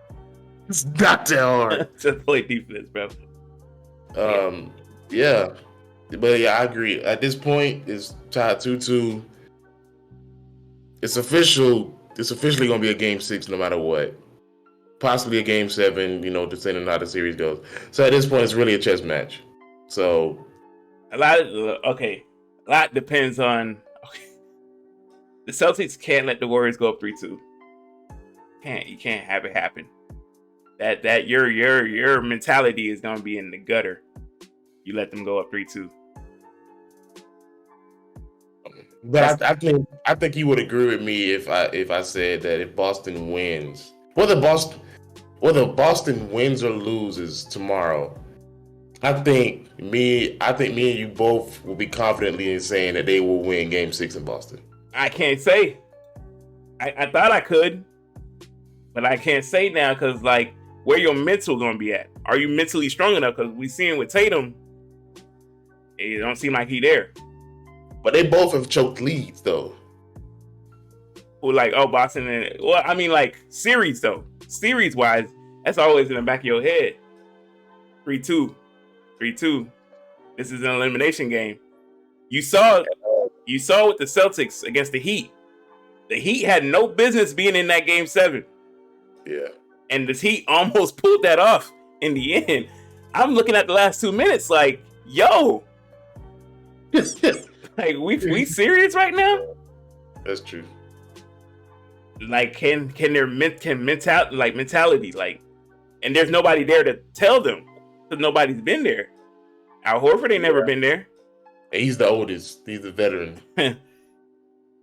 [SPEAKER 1] It's not that hard.
[SPEAKER 2] Just play defense, bro.
[SPEAKER 1] Yeah. But yeah, I agree. At this point, it's tied 2-2. It's official. It's officially going to be a game 6 no matter what. Possibly a game 7, depending on how the series goes. So at this point, it's really a chess match. So
[SPEAKER 2] a lot depends on. The Celtics can't let the Warriors go up 3-2. You can't have it happen. That your mentality is going to be in the gutter. You let them go up 3-2.
[SPEAKER 1] But I think he would agree with me if I said that if Boston wins, whether Boston wins or loses tomorrow, I think me and you both will be confidently in saying that they will win Game 6 in Boston.
[SPEAKER 2] I can't say. I thought I could, but I can't say now because like where your mental gonna be at? Are you mentally strong enough? Because we seeing with Tatum, it don't seem like he there.
[SPEAKER 1] But they both have choked leads, though.
[SPEAKER 2] Who like, Boston and... Well, I mean, like, series, though. Series-wise, that's always in the back of your head. 3-2. 3-2. This is an elimination game. You saw with the Celtics against the Heat. The Heat had no business being in that Game 7.
[SPEAKER 1] Yeah.
[SPEAKER 2] And the Heat almost pulled that off in the end. I'm looking at the last 2 minutes like, yo... Like we serious right now?
[SPEAKER 1] That's true.
[SPEAKER 2] Like can mentality like, and there's nobody there to tell them because nobody's been there. Al Horford ain't never been there.
[SPEAKER 1] He's the oldest. He's the veteran.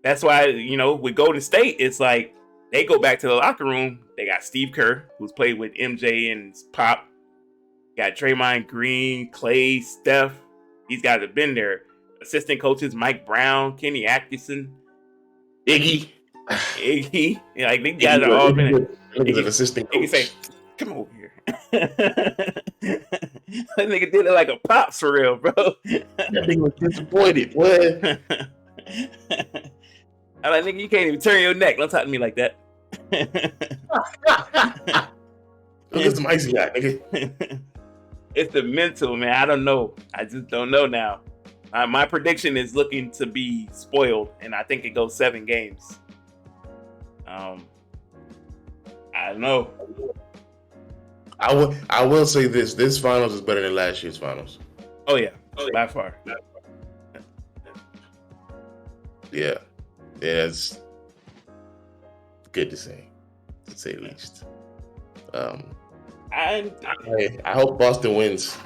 [SPEAKER 2] That's why with Golden State, it's like they go back to the locker room. They got Steve Kerr, who's played with MJ and Pop. Got Draymond Green, Clay, Steph. These guys have been there. Assistant coaches Mike Brown, Kenny Atkinson, Iggy. Yeah, like these guys are all been.
[SPEAKER 1] Iggy's an assistant coach.
[SPEAKER 2] Iggy say, "Come over here." That nigga did it like a pops for real, bro.
[SPEAKER 1] That nigga was disappointed. What?
[SPEAKER 2] I'm like, nigga, you can't even turn your neck. Don't talk to me like that.
[SPEAKER 1] Look at some icy guy, nigga.
[SPEAKER 2] It's the mental, man. I don't know. I just don't know now. My prediction is looking to be spoiled, and I think it goes 7 games. I don't know.
[SPEAKER 1] I will say this: this finals is better than last year's finals.
[SPEAKER 2] Oh yeah, by far.
[SPEAKER 1] Yeah, it's good to say the least. I hope Boston wins,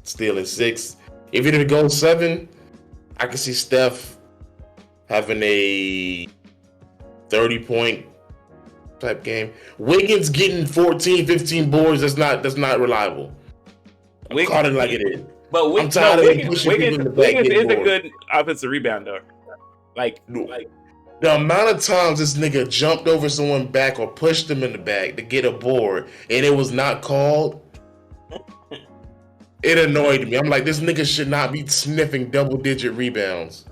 [SPEAKER 1] still in 6. Even if it goes 7, I can see Steph having a 30-point type game. Wiggins getting 14, 15 boards. That's not reliable. I'm calling it like it is.
[SPEAKER 2] But I'm tired of pushing people in the back. Wiggins is a good offensive rebounder. Like
[SPEAKER 1] the amount of times this nigga jumped over someone back or pushed them in the back to get a board and it was not called. It annoyed me. I'm like, this nigga should not be sniffing double-digit rebounds.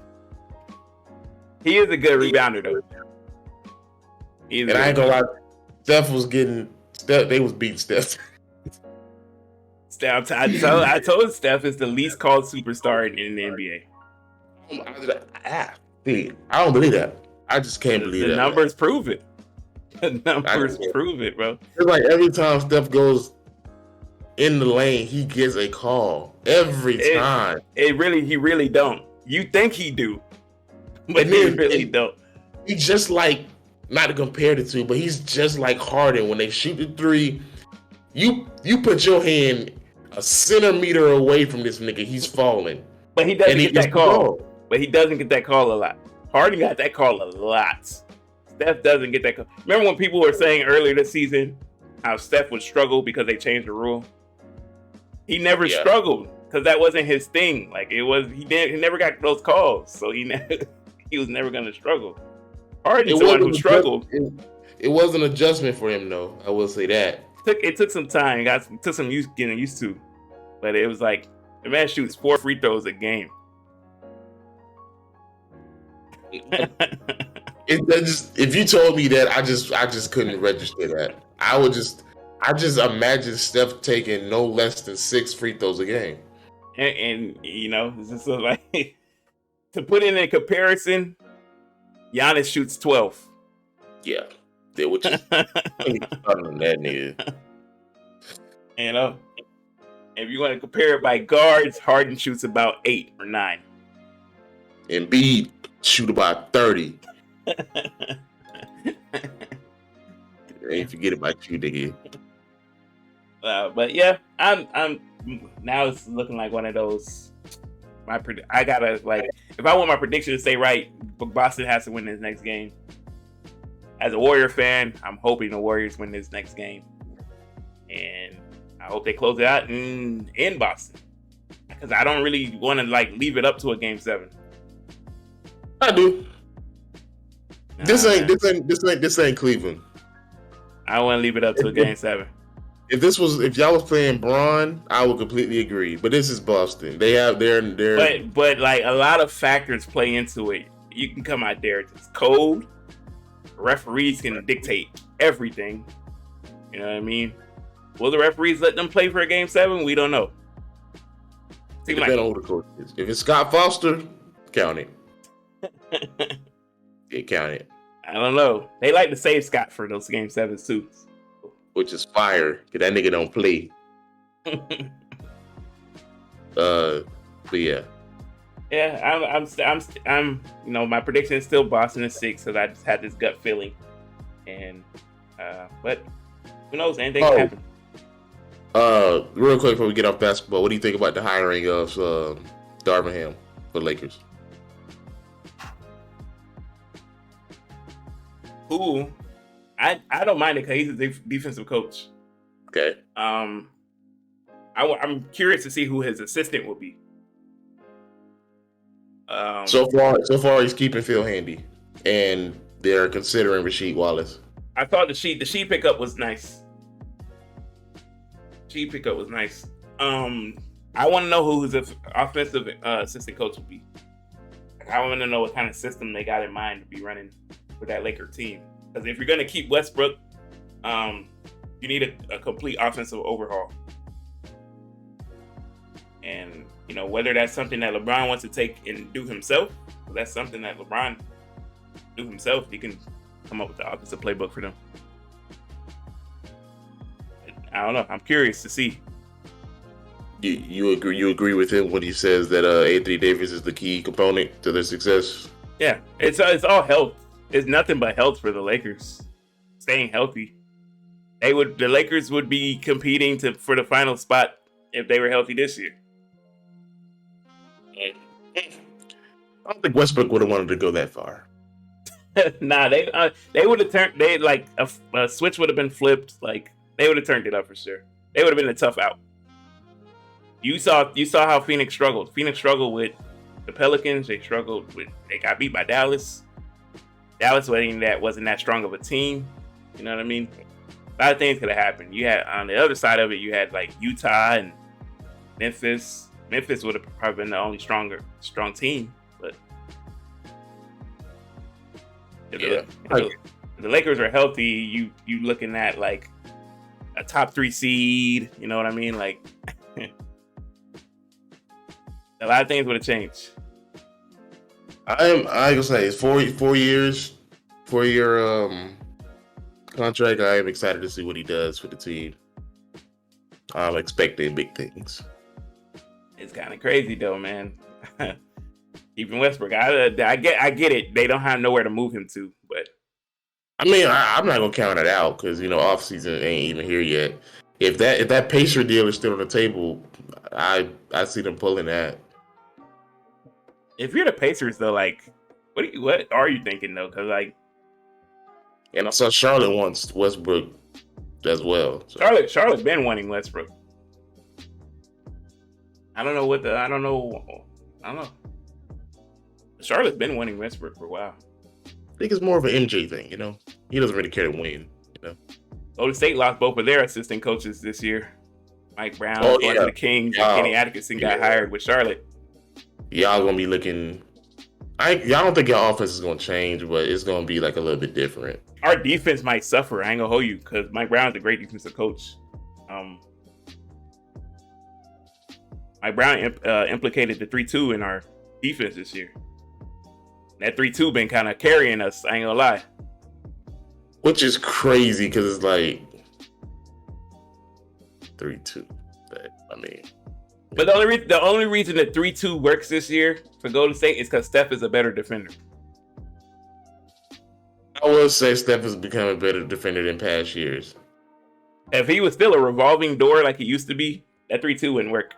[SPEAKER 2] He is a good rebounder, though.
[SPEAKER 1] And I ain't gonna lie, Steph was they was beating Steph.
[SPEAKER 2] I told Steph is the least called superstar in the NBA.
[SPEAKER 1] I don't believe that. I just can't believe that.
[SPEAKER 2] The numbers prove it. The numbers prove it, bro.
[SPEAKER 1] It's like every time Steph goes in the lane, he gets a call every time.
[SPEAKER 2] He really don't. You think he do, but
[SPEAKER 1] And
[SPEAKER 2] he
[SPEAKER 1] then
[SPEAKER 2] really don't.
[SPEAKER 1] He just like, not to compare the two, but he's just like Harden when they shoot the three. You put your hand a centimeter away from this nigga, he's falling.
[SPEAKER 2] But he doesn't get that call.
[SPEAKER 1] Ball.
[SPEAKER 2] But he doesn't get that call a lot. Harden got that call a lot. Steph doesn't get that call. Remember when people were saying earlier this season how Steph would struggle because they changed the rule? He never struggled because that wasn't his thing. Like he never got those calls, so he was never gonna struggle. Harden's the one who struggled.
[SPEAKER 1] It was an adjustment for him, though. I will say that.
[SPEAKER 2] It took some time. Took some getting used to, but it was like the man shoots 4 free throws a game.
[SPEAKER 1] If you told me that, I just couldn't register that. I just imagine Steph taking no less than 6 free throws a game.
[SPEAKER 2] And you know, it's just like to put in a comparison, Giannis shoots 12.
[SPEAKER 1] Yeah, they were just on that nigga.
[SPEAKER 2] You know, if you want to compare it by guards, Harden shoots about 8 or 9.
[SPEAKER 1] Embiid shoot about 30. Ain't forget about you, nigga.
[SPEAKER 2] But yeah, I'm now it's looking like one of those. I gotta, like, if I want my prediction to stay right, Boston has to win this next game. As a Warrior fan, I'm hoping the Warriors win this next game, and I hope they close it out in Boston, because I don't really want to like leave it up to a Game 7.
[SPEAKER 1] I do. This ain't Cleveland.
[SPEAKER 2] I want to leave it up to a Game 7.
[SPEAKER 1] If y'all was playing Braun, I would completely agree. But this is Boston. They have their.
[SPEAKER 2] But like a lot of factors play into it. You can come out there, it's cold. Referees can dictate everything. You know what I mean? Will the referees let them play for a Game 7? We don't know.
[SPEAKER 1] Depending on who the coach is. If it's Scott Foster, count it. Count it.
[SPEAKER 2] I don't know. They like to save Scott for those Game 7s too.
[SPEAKER 1] Which is fire, because that nigga don't play. But yeah.
[SPEAKER 2] Yeah, I'm you know, my prediction is still Boston in 6, because I just had this gut feeling. And but who knows, anything can happen.
[SPEAKER 1] Real quick before we get off basketball, what do you think about the hiring of Darvin Ham for the Lakers?
[SPEAKER 2] Who? I don't mind it because he's a defensive coach.
[SPEAKER 1] Okay.
[SPEAKER 2] I'm curious to see who his assistant will be.
[SPEAKER 1] So far, he's keeping Phil Handy, and they're considering Rasheed Wallace.
[SPEAKER 2] I thought the sheet pickup was nice. I want to know who his offensive assistant coach will be. I want to know what kind of system they got in mind to be running for that Laker team. Because if you're going to keep Westbrook, you need a complete offensive overhaul. And, you know, whether that's something that LeBron wants to take and do himself, or that's something that LeBron do himself, he can come up with the offensive playbook for them. I don't know. I'm curious to see.
[SPEAKER 1] You agree with him when he says that Anthony Davis is the key component to their success?
[SPEAKER 2] Yeah, it's all health. It's nothing but health for the Lakers. Staying healthy. The Lakers would be competing for the final spot if they were healthy this year.
[SPEAKER 1] I don't think Westbrook would have wanted to go that far.
[SPEAKER 2] Nah, they would have turned. They like a switch would have been flipped. Like they would have turned it up for sure. They would have been a tough out. You saw how Phoenix struggled. Phoenix struggled with the Pelicans. They got beat by Dallas. Dallas wasn't that strong of a team. You know what I mean? A lot of things could have happened. You had on the other side of it, you had like Utah and Memphis. Memphis would have probably been the only strong team, but if the Lakers are healthy, you looking at like a top 3 seed. You know what I mean? Like a lot of things would have changed.
[SPEAKER 1] I gonna say it's 4 years, 4-year contract. I am excited to see what he does for the team. I'm expecting big things.
[SPEAKER 2] It's kind of crazy though, man. Even Westbrook, I get it. They don't have nowhere to move him to, but
[SPEAKER 1] I mean, I'm not gonna count it out because off season ain't even here yet. If that Pacer deal is still on the table, I see them pulling that.
[SPEAKER 2] if you're the Pacers, though, like, what are you thinking though? Because like,
[SPEAKER 1] and I saw Charlotte wants Westbrook as well. So.
[SPEAKER 2] Charlotte's been wanting Westbrook. I don't know. Charlotte's been wanting Westbrook for a while.
[SPEAKER 1] I think it's more of an MJ thing, He doesn't really care to win,
[SPEAKER 2] Golden State lost both of their assistant coaches this year. Mike Brown going to the Kings, and Kenny Atkinson got hired with Charlotte.
[SPEAKER 1] Y'all gonna be looking. Y'all don't think your offense is gonna change, but it's gonna be like a little bit different.
[SPEAKER 2] Our defense might suffer. I ain't gonna hold you because Mike Brown's a great defensive coach. Mike Brown implicated the 3-2 in our defense this year. That 3-2 been kind of carrying us. I ain't gonna lie.
[SPEAKER 1] Which is crazy because it's like 3-2.
[SPEAKER 2] But the only reason that 3-2 works this year for Golden State is because Steph is a better defender.
[SPEAKER 1] I will say Steph has become a better defender than past years.
[SPEAKER 2] If he was still a revolving door like he used to be, that 3-2 wouldn't work.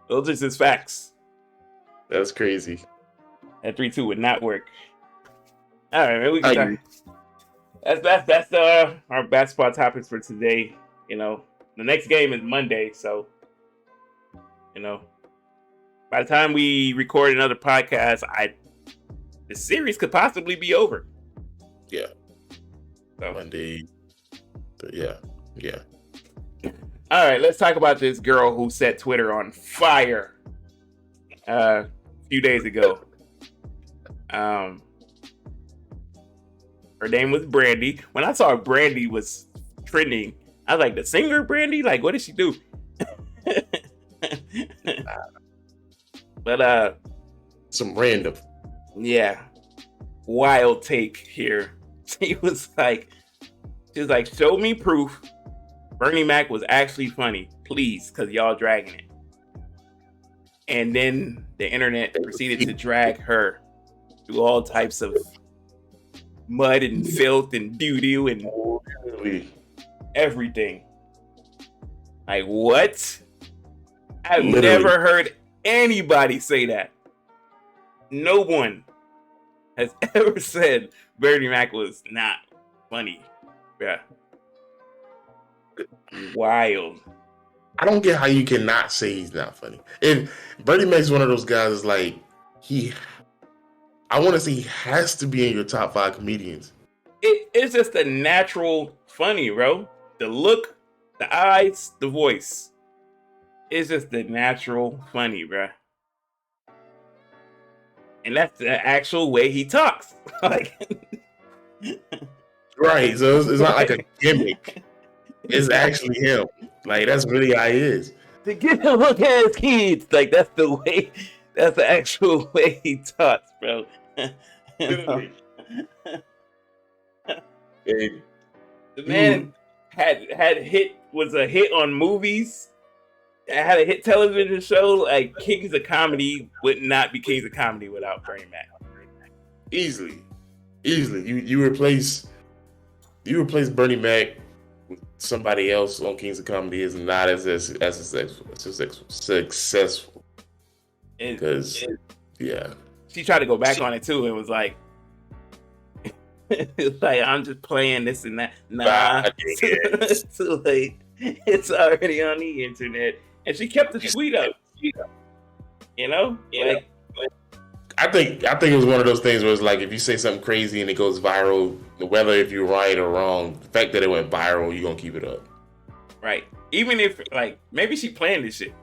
[SPEAKER 2] Those are just facts.
[SPEAKER 1] That's crazy.
[SPEAKER 2] That 3-2 would not work. All right, man, we can talk. That's our basketball topics for today. The next game is Monday, so by the time we record another podcast, the series could possibly be over.
[SPEAKER 1] Yeah.
[SPEAKER 2] So.
[SPEAKER 1] Monday. Yeah.
[SPEAKER 2] All right, let's talk about this girl who set Twitter on fire a few days ago. Her name was Brandy. When I saw Brandy was trending, I was like, the singer Brandy? Like, what did she do? But
[SPEAKER 1] some random.
[SPEAKER 2] Yeah. Wild take here. She was like, show me proof Bernie Mac was actually funny, please, because y'all dragging it. And then the internet proceeded to drag her through all types of mud and filth and doo-doo and everything. Like, what? I've never heard anybody say that. No one has ever said Bernie Mac was not funny. Yeah. Wild.
[SPEAKER 1] I don't get how you cannot say he's not funny. And Bernie Mac's one of those guys like I want to say he has to be in your top 5 comedians.
[SPEAKER 2] It's just a natural funny, bro. The look, the eyes, the voice. It's just the natural funny, bro. And that's the actual way he talks. Like,
[SPEAKER 1] right. So it's not like a gimmick. It's actually him. Like, that's really how he is.
[SPEAKER 2] To get him look at his kids. Like, that's the actual way he talks, bro. The man was a hit on movies. Had a hit television show. Like, Kings of Comedy would not be Kings of Comedy without Bernie Mac.
[SPEAKER 1] Easily. You replace Bernie Mac with somebody else on Kings of Comedy is not as successful. Because
[SPEAKER 2] she tried to go back on it too and was like, it's like, I'm just playing this and that. Nah, it's too late. It's already on the internet. And she kept the tweet up. Like,
[SPEAKER 1] I think it was one of those things where it's like, if you say something crazy and it goes viral, whether if you're right or wrong, the fact that it went viral, you're gonna keep it up.
[SPEAKER 2] Right. Even if, like, maybe she planned this shit.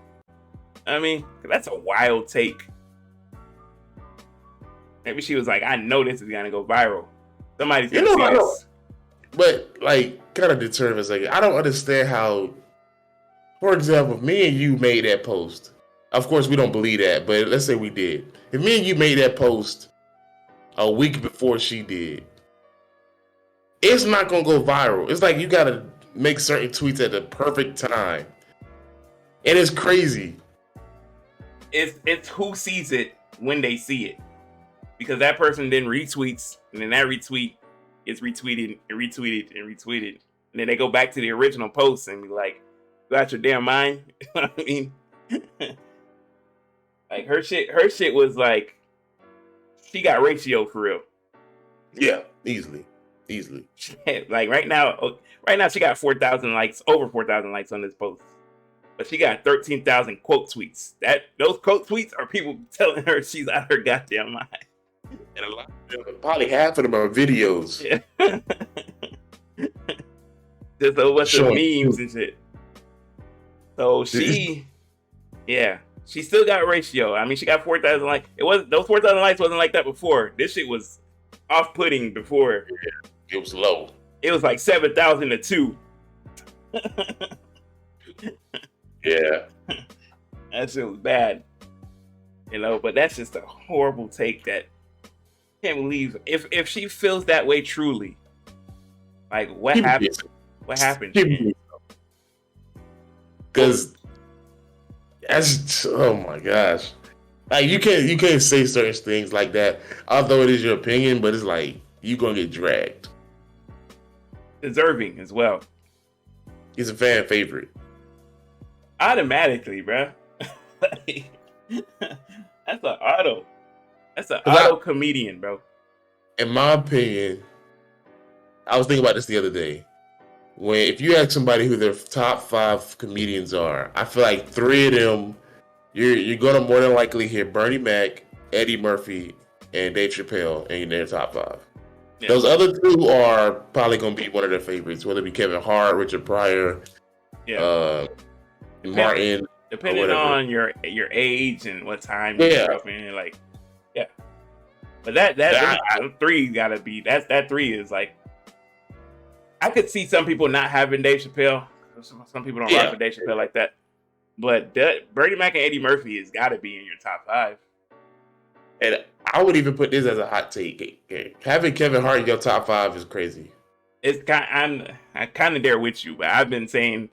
[SPEAKER 2] I mean, that's a wild take. Maybe she was like, I know this is gonna go viral. Somebody's gonna see this.
[SPEAKER 1] But, like, kind of determines, like, I don't understand how, for example, if me and you made that post, of course we don't believe that, but let's say we did. If me and you made that post a week before she did, it's not gonna go viral. It's like you gotta make certain tweets at the perfect time. And it's crazy.
[SPEAKER 2] it's who sees it when they see it, because that person then retweets, and then that retweet gets retweeted and retweeted and retweeted, and then they go back to the original post and be like, "You out your damn mind?" You know what I mean? Like her shit was like, she got ratio for real.
[SPEAKER 1] Yeah, easily.
[SPEAKER 2] Like right now she got 4,000 likes, over 4,000 likes on this post, but she got 13,000 quote tweets. Those quote tweets are people telling her she's out of her goddamn mind.
[SPEAKER 1] And a lot of them, probably half of them are videos.
[SPEAKER 2] Yeah. Just a bunch of memes and shit. So she still got ratio. I mean, she got 4,000 likes. Those 4,000 likes wasn't like that before. This shit was off-putting before.
[SPEAKER 1] Yeah, it was low.
[SPEAKER 2] It was like 7,000 to 2.
[SPEAKER 1] Yeah.
[SPEAKER 2] That shit was bad. You know, but that's just a horrible take that I can't believe if she feels that way truly. Like what happened? What happened?
[SPEAKER 1] Because that's, oh my gosh. Like you can't say certain things like that. Although it is your opinion, but it's like you gonna get dragged.
[SPEAKER 2] Deserving as well.
[SPEAKER 1] He's a fan favorite.
[SPEAKER 2] Automatically, bro. That's an auto. That's an auto comedian, bro.
[SPEAKER 1] In my opinion, I was thinking about this the other day. If you ask somebody who their top 5 comedians are, I feel like 3 of them, you're gonna more than likely hear Bernie Mac, Eddie Murphy, and Dave Chappelle in their top 5. Yeah. Those other 2 are probably gonna be one of their favorites, whether it be Kevin Hart, Richard Pryor, Martin.
[SPEAKER 2] Depending on your age and what time you grew up in, like, yeah. But that 3 gotta be that 3 is like. I could see some people not having Dave Chappelle. Some people don't rock with Dave Chappelle like that. But Bernie Mac and Eddie Murphy has got to be in your top 5.
[SPEAKER 1] And I would even put this as a hot take. Having Kevin Hart in your top 5 is crazy.
[SPEAKER 2] It's I'm kind of there with you, but I've been saying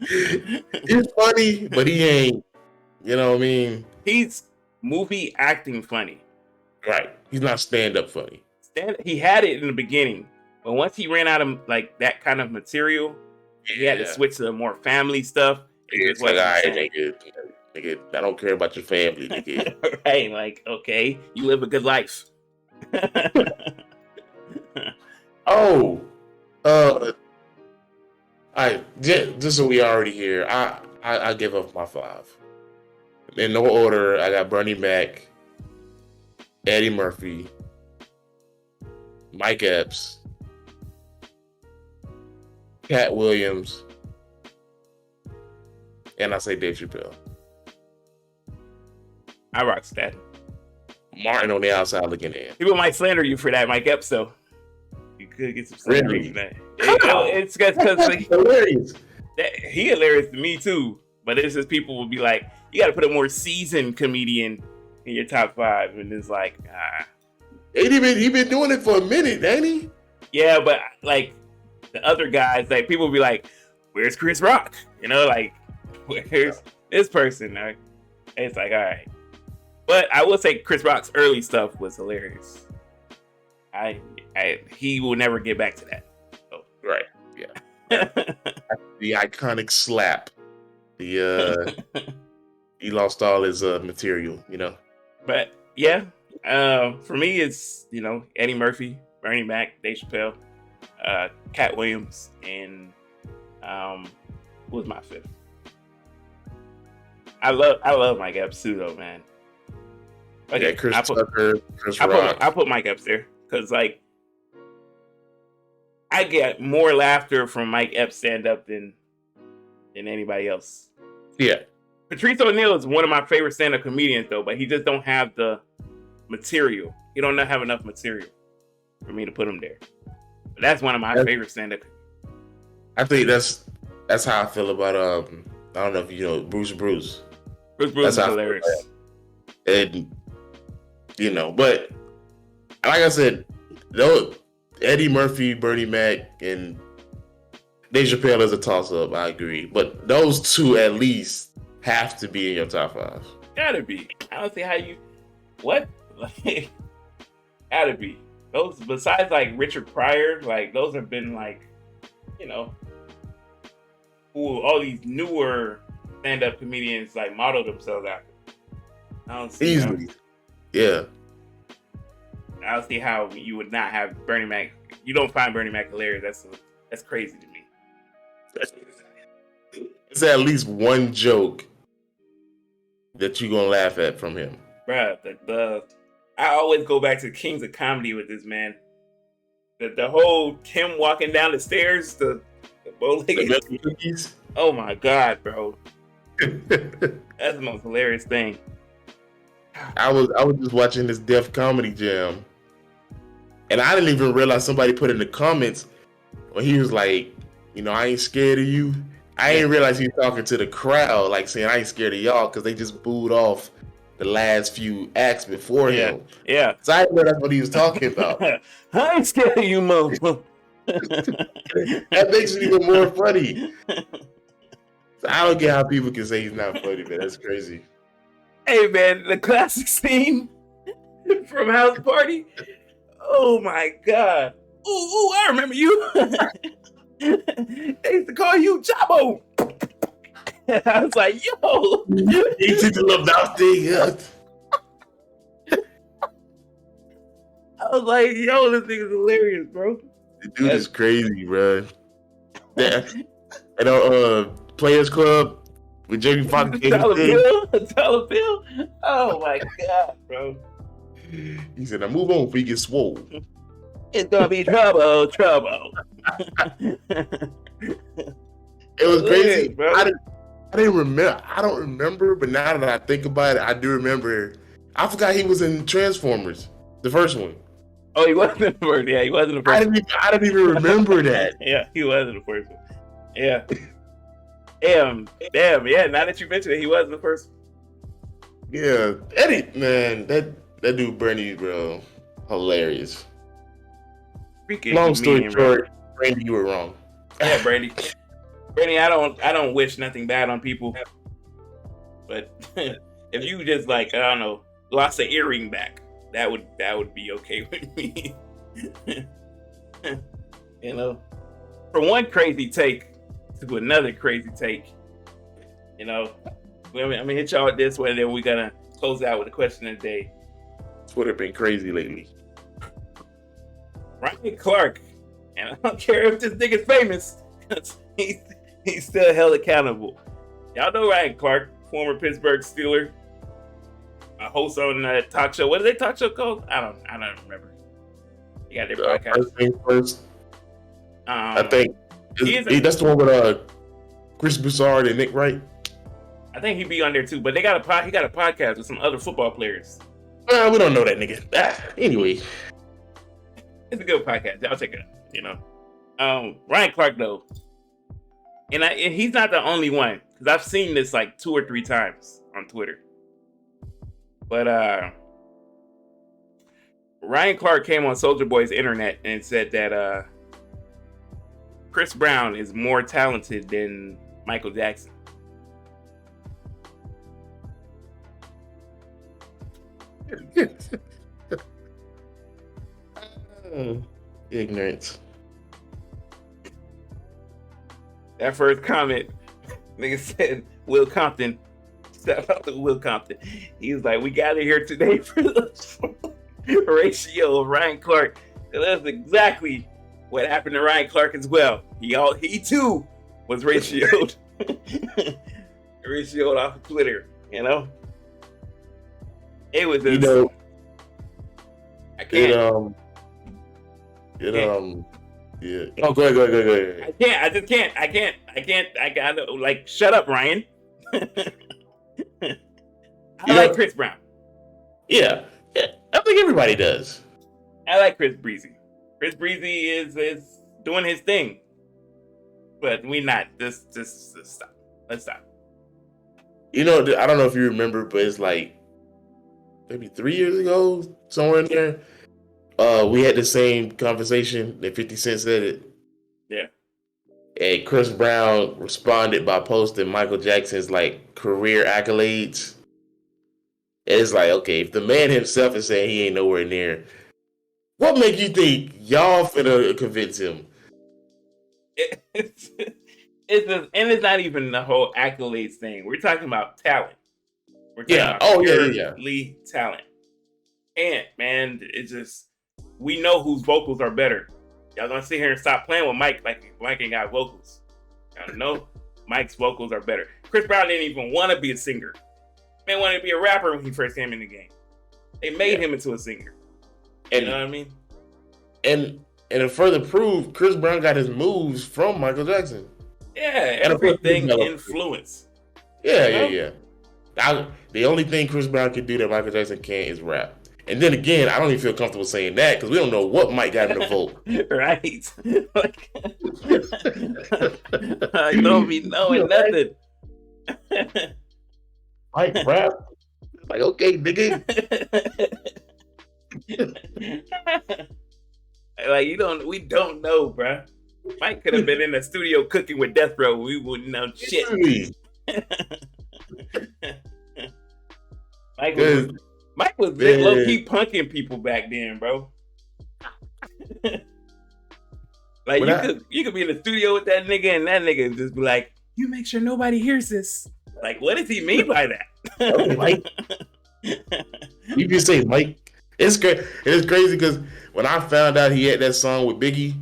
[SPEAKER 1] it's funny, but he ain't. You know what I mean?
[SPEAKER 2] He's movie acting funny,
[SPEAKER 1] right? He's not stand up funny.
[SPEAKER 2] He had it in the beginning. But once he ran out of like that kind of material, he had to switch to more family stuff.
[SPEAKER 1] It's like, all right, nigga, I don't care about your family, nigga.
[SPEAKER 2] Right, like, okay, you live a good life.
[SPEAKER 1] All right, just so we already here, I give up my 5. In no order, I got Bernie Mac, Eddie Murphy, Mike Epps, Cat Williams, and I say Dave Chappelle.
[SPEAKER 2] I rock that.
[SPEAKER 1] Martin on the outside looking in.
[SPEAKER 2] People might slander you for that, Mike Epps, though. You could get some slander for that. It's because
[SPEAKER 1] hilarious.
[SPEAKER 2] He hilarious to me too. But it's just people will be like, you got to put a more seasoned comedian in your top 5, and it's like,
[SPEAKER 1] He been doing it for a minute, ain't he?
[SPEAKER 2] Yeah, but like the other guys, like people will be like, "Where's Chris Rock?" You know, like, "Where's this person?" Like, it's like, all right. But I will say Chris Rock's early stuff was hilarious. He will never get back to that. So.
[SPEAKER 1] Right. Yeah. The iconic slap. He lost all his material, you know.
[SPEAKER 2] But yeah. For me, it's, Eddie Murphy, Bernie Mac, Dave Chappelle, Cat Williams, and who was my 5th? I love Mike Epps too, though, man.
[SPEAKER 1] Okay, Chris Tucker, Chris Rock.
[SPEAKER 2] I put Mike Epps there because, like, I get more laughter from Mike Epps stand up than anybody else.
[SPEAKER 1] Yeah,
[SPEAKER 2] Patrice O'Neal is one of my favorite stand up comedians, though, but he just don't have the material. He don't have enough material for me to put him there. But that's one of my favorite stand-up.
[SPEAKER 1] I think that's how I feel about I don't know if you know Bruce. Bruce
[SPEAKER 2] is hilarious.
[SPEAKER 1] And but like I said, Eddie Murphy, Bernie Mac, and Dave Chappelle is a toss-up. I agree, but those 2 at least have to be in your top 5.
[SPEAKER 2] Gotta be. I don't see how you. What? Like, gotta be. Those besides like Richard Pryor, like those have been like, you know, who all these newer stand-up comedians like model themselves after. I don't see
[SPEAKER 1] Easily. Yeah.
[SPEAKER 2] I don't see how you would not have Bernie Mac. You don't find Bernie Mac hilarious. That's crazy to me.
[SPEAKER 1] It's at least one joke that you're gonna laugh at from him.
[SPEAKER 2] Bruh, I always go back to Kings of Comedy with this man. The whole him walking down the stairs, the bow-legged
[SPEAKER 1] cookies.
[SPEAKER 2] Oh my god, bro. That's the most hilarious thing.
[SPEAKER 1] I was just watching this Def Comedy Jam, and I didn't even realize somebody put in the comments when he was like, you know, I ain't scared of you. I didn't realize he was talking to the crowd, like saying I ain't scared of y'all because they just booed off the last few acts before him.
[SPEAKER 2] Yeah.
[SPEAKER 1] So I didn't know that's what he was talking about.
[SPEAKER 2] I ain't scared of you, Mo.
[SPEAKER 1] That makes it even more funny. So I don't get how people can say he's not funny, man. That's crazy.
[SPEAKER 2] Hey, man, the classic scene from House Party. Oh my god. Ooh, I remember you. They used to call you Jabo. I was like, yo.
[SPEAKER 1] He took the little mouth thing up.
[SPEAKER 2] I was like, yo, this nigga's hilarious, bro.
[SPEAKER 1] The dude is crazy, bro. Yeah. And Players Club with Jamie Foxx.
[SPEAKER 2] Dollar bill. Oh my god, bro.
[SPEAKER 1] He said, now move on before you get swole.
[SPEAKER 2] It's gonna be trouble.
[SPEAKER 1] It was crazy,
[SPEAKER 2] bro.
[SPEAKER 1] I didn't remember. I don't remember, but now that I think about it, I do remember. I forgot he was in Transformers, the first one.
[SPEAKER 2] Oh, he wasn't the first. Yeah, he wasn't the first.
[SPEAKER 1] I didn't even remember that.
[SPEAKER 2] Yeah, he wasn't the first one. Yeah. Damn. Yeah, now that you mention it, he wasn't the first one.
[SPEAKER 1] Yeah, Eddie, man, that dude Bernie, bro, hilarious. Long story short, Brandy, you were wrong.
[SPEAKER 2] Yeah, Brandy, I don't wish nothing bad on people, but if you just like, I don't know, lost an earring back, that would be okay with me. You know, from one crazy take to another crazy take. You know, I'm gonna hit y'all with this one, and then we're gonna close out with a question of the day.
[SPEAKER 1] Twitter been crazy lately.
[SPEAKER 2] Ryan Clark, and I don't care if this nigga's famous, he's still held accountable. Y'all know Ryan Clark, former Pittsburgh Steeler, a host on a talk show. What is that talk show called? I don't remember. You got their podcast.
[SPEAKER 1] First thing first. I think that's the one with Chris Broussard and Nick Wright.
[SPEAKER 2] I think he'd be on there too, but he got a podcast with some other football players.
[SPEAKER 1] We don't know that nigga. Anyway,
[SPEAKER 2] it's a good podcast. Y'all check it out. You know, Ryan Clark though, and he's not the only one because I've seen this like 2 or 3 times on Twitter. But Ryan Clark came on Soulja Boy's internet and said that Chris Brown is more talented than Michael Jackson.
[SPEAKER 1] Ignorance.
[SPEAKER 2] That first comment, nigga said Will Compton. Shout out to Will Compton. He was like, we gathered here today for the ratio of Ryan Clark. And that's exactly what happened to Ryan Clark as well. He too was ratioed. Ratioed off of Twitter, you know? It was just, I can't.
[SPEAKER 1] Yeah. Oh, go ahead.
[SPEAKER 2] I can't. I gotta, like, shut up, Ryan. I like Chris Brown.
[SPEAKER 1] Yeah. I think everybody does.
[SPEAKER 2] I like Chris Breezy. Chris Breezy is doing his thing. But we not. Just stop. Let's stop.
[SPEAKER 1] You know, I don't know if you remember, but it's like maybe 3 years ago, somewhere in there, we had the same conversation that 50 Cent said it.
[SPEAKER 2] Yeah.
[SPEAKER 1] And Chris Brown responded by posting Michael Jackson's like career accolades. And it's like, okay, if the man himself is saying he ain't nowhere near, what make you think y'all finna convince him?
[SPEAKER 2] It's not even the whole accolades thing. We're talking about talent. We're talking about purely talent. And man, it's just we know whose vocals are better. Y'all gonna sit here and stop playing with Mike like Mike ain't got vocals. Y'all know Mike's vocals are better. Chris Brown didn't even want to be a singer. Man wanted to be a rapper when he first came in the game. They made him into a singer. You know what I mean?
[SPEAKER 1] And to further prove, Chris Brown got his moves from Michael Jackson.
[SPEAKER 2] Yeah, everything influence.
[SPEAKER 1] Yeah. The only thing Chris Brown can do that Michael Jackson can't is rap. And then again, I don't even feel comfortable saying that because we don't know what Mike got in the vote.
[SPEAKER 2] Right. I don't be knowing nothing.
[SPEAKER 1] Mike rap? Like, okay, nigga.
[SPEAKER 2] Like we don't know, bruh. Mike could have been in the studio cooking with Death Row. We wouldn't know shit. Mike was low key punking people back then, bro. Like you could be in the studio with that nigga and that nigga just be like, "You make sure nobody hears this." Like, what does he mean by that?
[SPEAKER 1] Oh, Mike. You just say Mike. It's great. It's crazy because when I found out he had that song with Biggie,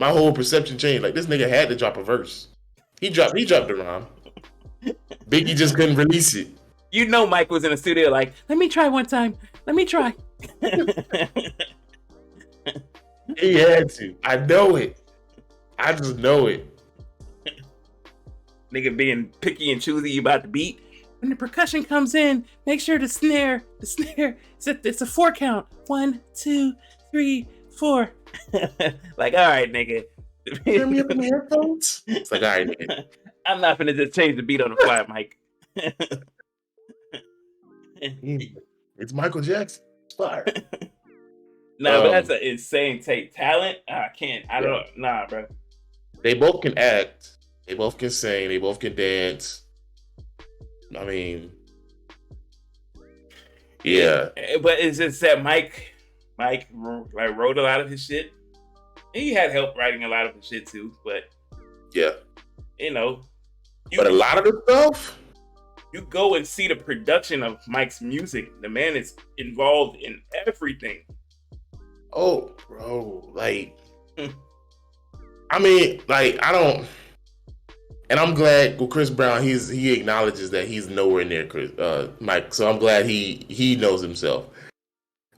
[SPEAKER 1] my whole perception changed. Like, this nigga had to drop a verse. He dropped the rhyme. Biggie just couldn't release it.
[SPEAKER 2] You know Mike was in the studio like, let me try one time. Let me try.
[SPEAKER 1] He had to. I know it. I just know it.
[SPEAKER 2] Nigga being picky and choosy about the beat. When the percussion comes in, make sure the snare, it's a 4 count. 1, 2, 3, 4. Like, all right, nigga.
[SPEAKER 1] Turn me up in the headphones. It's like, all right, nigga.
[SPEAKER 2] I'm not finna just change the beat on the fly, Mike.
[SPEAKER 1] It's Michael Jackson. It's fire.
[SPEAKER 2] No, but that's an insane take. Talent? I can't. I don't. Nah, bro.
[SPEAKER 1] They both can act. They both can sing. They both can dance. I mean, yeah.
[SPEAKER 2] But it's just that Mike like wrote a lot of his shit. He had help writing a lot of his shit too. But
[SPEAKER 1] yeah,
[SPEAKER 2] you know.
[SPEAKER 1] But a lot of the stuff.
[SPEAKER 2] You go and see the production of Mike's music. The man is involved in everything.
[SPEAKER 1] Oh, bro. Like, I mean, like, I don't. And I'm glad with Chris Brown, he acknowledges that he's nowhere near Mike. So I'm glad he knows himself.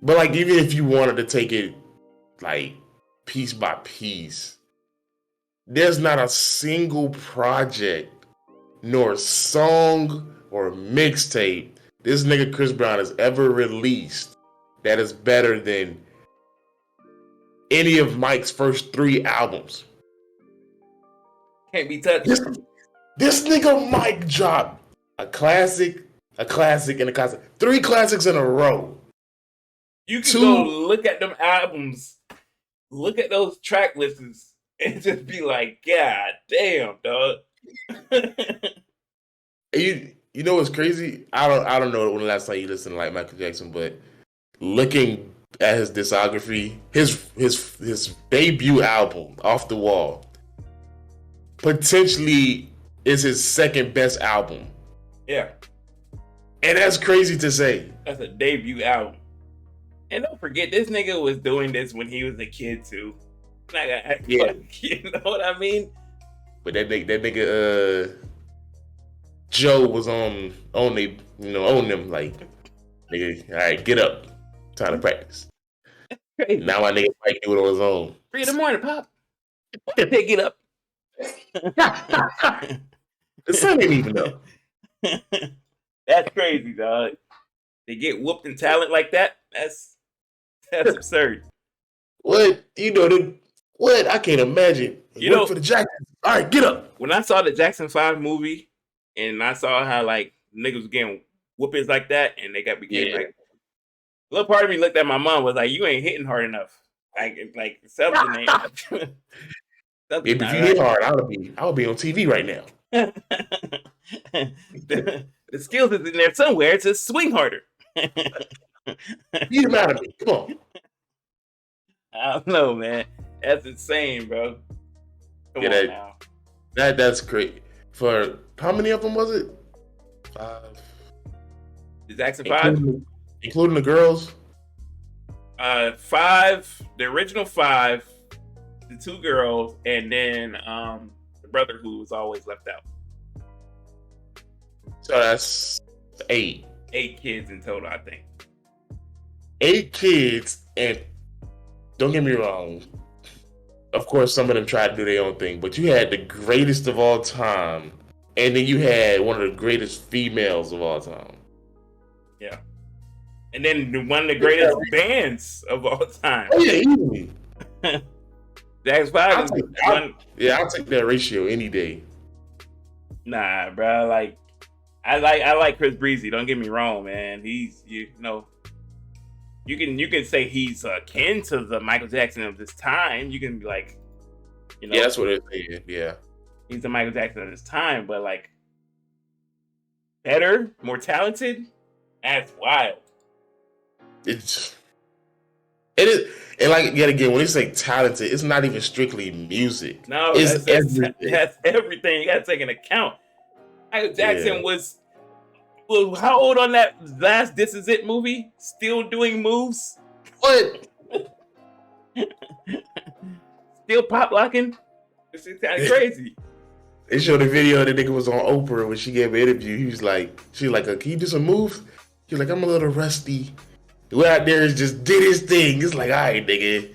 [SPEAKER 1] But like, even if you wanted to take it like piece by piece, there's not a single project, nor song or mixtape this nigga Chris Brown has ever released that is better than any of Mike's first 3 albums.
[SPEAKER 2] Can't be touched.
[SPEAKER 1] This nigga Mike dropped a classic, and a classic. 3 classics in a row.
[SPEAKER 2] You can go look at them albums, look at those track lists, and just be like, God damn, dog.
[SPEAKER 1] You know what's crazy? I don't know when the last time you listened to like Michael Jackson, but looking at his discography, his debut album, Off the Wall, potentially is his second best album.
[SPEAKER 2] Yeah. And
[SPEAKER 1] that's crazy to say.
[SPEAKER 2] That's a debut album. And don't forget, this nigga was doing this when he was a kid too. Not gonna act like, you know what I mean?
[SPEAKER 1] But that nigga Joe was on them like, nigga, all right, get up. Time to practice. Crazy. Now my nigga Mike do it on his own.
[SPEAKER 2] 3 a.m, Pop. Pick it up.
[SPEAKER 1] The sun ain't even up.
[SPEAKER 2] That's crazy, dog. They get whooped in talent like that. That's absurd.
[SPEAKER 1] What what? I can't imagine. You know, for the Jacksons. All right, get up.
[SPEAKER 2] When I saw the Jackson 5 movie, and I saw how like niggas was getting whoopings like that, and they became like. A little part of me looked at my mom was like, "You ain't hitting hard enough. Like something Something's
[SPEAKER 1] Maybe if
[SPEAKER 2] not
[SPEAKER 1] you hit
[SPEAKER 2] right.
[SPEAKER 1] hard, I would be on TV right now.
[SPEAKER 2] The skills is in there somewhere to swing harder.
[SPEAKER 1] Beat him out of me. Come on.
[SPEAKER 2] I don't know, man. That's insane, bro. Come
[SPEAKER 1] Yeah,
[SPEAKER 2] on now.
[SPEAKER 1] that's great. For how many of them was it? 5.
[SPEAKER 2] Is Jackson 5?
[SPEAKER 1] Including the girls?
[SPEAKER 2] 5, the original 5, the 2 girls, and then the brother who was always left out.
[SPEAKER 1] So that's 8.
[SPEAKER 2] 8 kids in total, I think.
[SPEAKER 1] 8 kids, and don't get me wrong. Of course, some of them tried to do their own thing, but you had the greatest of all time, and then you had one of the greatest females of all time.
[SPEAKER 2] Yeah. And then one of the greatest bands of all time.
[SPEAKER 1] Oh yeah, easily.
[SPEAKER 2] Jackson 5 is one.
[SPEAKER 1] Yeah, I'll take that ratio any day.
[SPEAKER 2] Nah, bro. Like, I like Chris Breezy. Don't get me wrong, man. He's you know. You can say he's akin to the Michael Jackson of this time. You can be like, you know,
[SPEAKER 1] Yeah, that's what it is. Yeah,
[SPEAKER 2] he's the Michael Jackson of this time, but like better, more talented. That's wild.
[SPEAKER 1] it is, and like yet again, when you say talented, it's not even strictly music.
[SPEAKER 2] No,
[SPEAKER 1] it's everything.
[SPEAKER 2] That's everything. You gotta take into account. Michael Jackson was how old on that last This Is It movie? Still doing moves?
[SPEAKER 1] What?
[SPEAKER 2] Still pop locking? This is kind of crazy.
[SPEAKER 1] They showed a video that nigga was on Oprah when she gave an interview. He was like, can you do some moves? He's like, I'm a little rusty. The way out there is just did his thing. It's like, all right, nigga.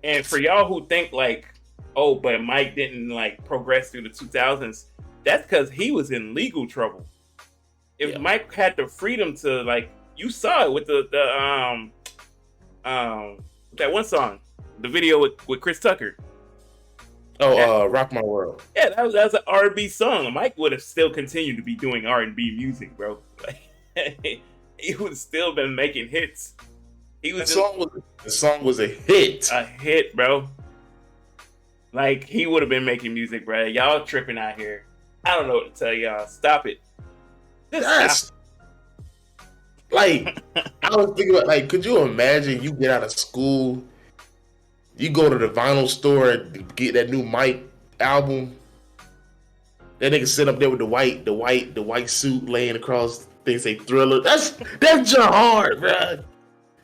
[SPEAKER 2] And for y'all who think like, oh, but Mike didn't like progress through the 2000s, that's because he was in legal trouble. If Mike had the freedom to like, you saw it with the that one song, the video with Chris Tucker.
[SPEAKER 1] Oh, Rock My World.
[SPEAKER 2] Yeah, that was an R&B song. Mike would have still continued to be doing R&B music, bro. Like, he would have still been making hits. The
[SPEAKER 1] song was a hit.
[SPEAKER 2] A hit, bro. Like, he would have been making music, bro. Y'all tripping out here. I don't know what to tell y'all. Stop it.
[SPEAKER 1] That's like, I was thinking about, like, could you imagine you get out of school, you go to the vinyl store and get that new Mike album, that nigga sit up there with the white suit laying across things say Thriller. That's your hard, bro.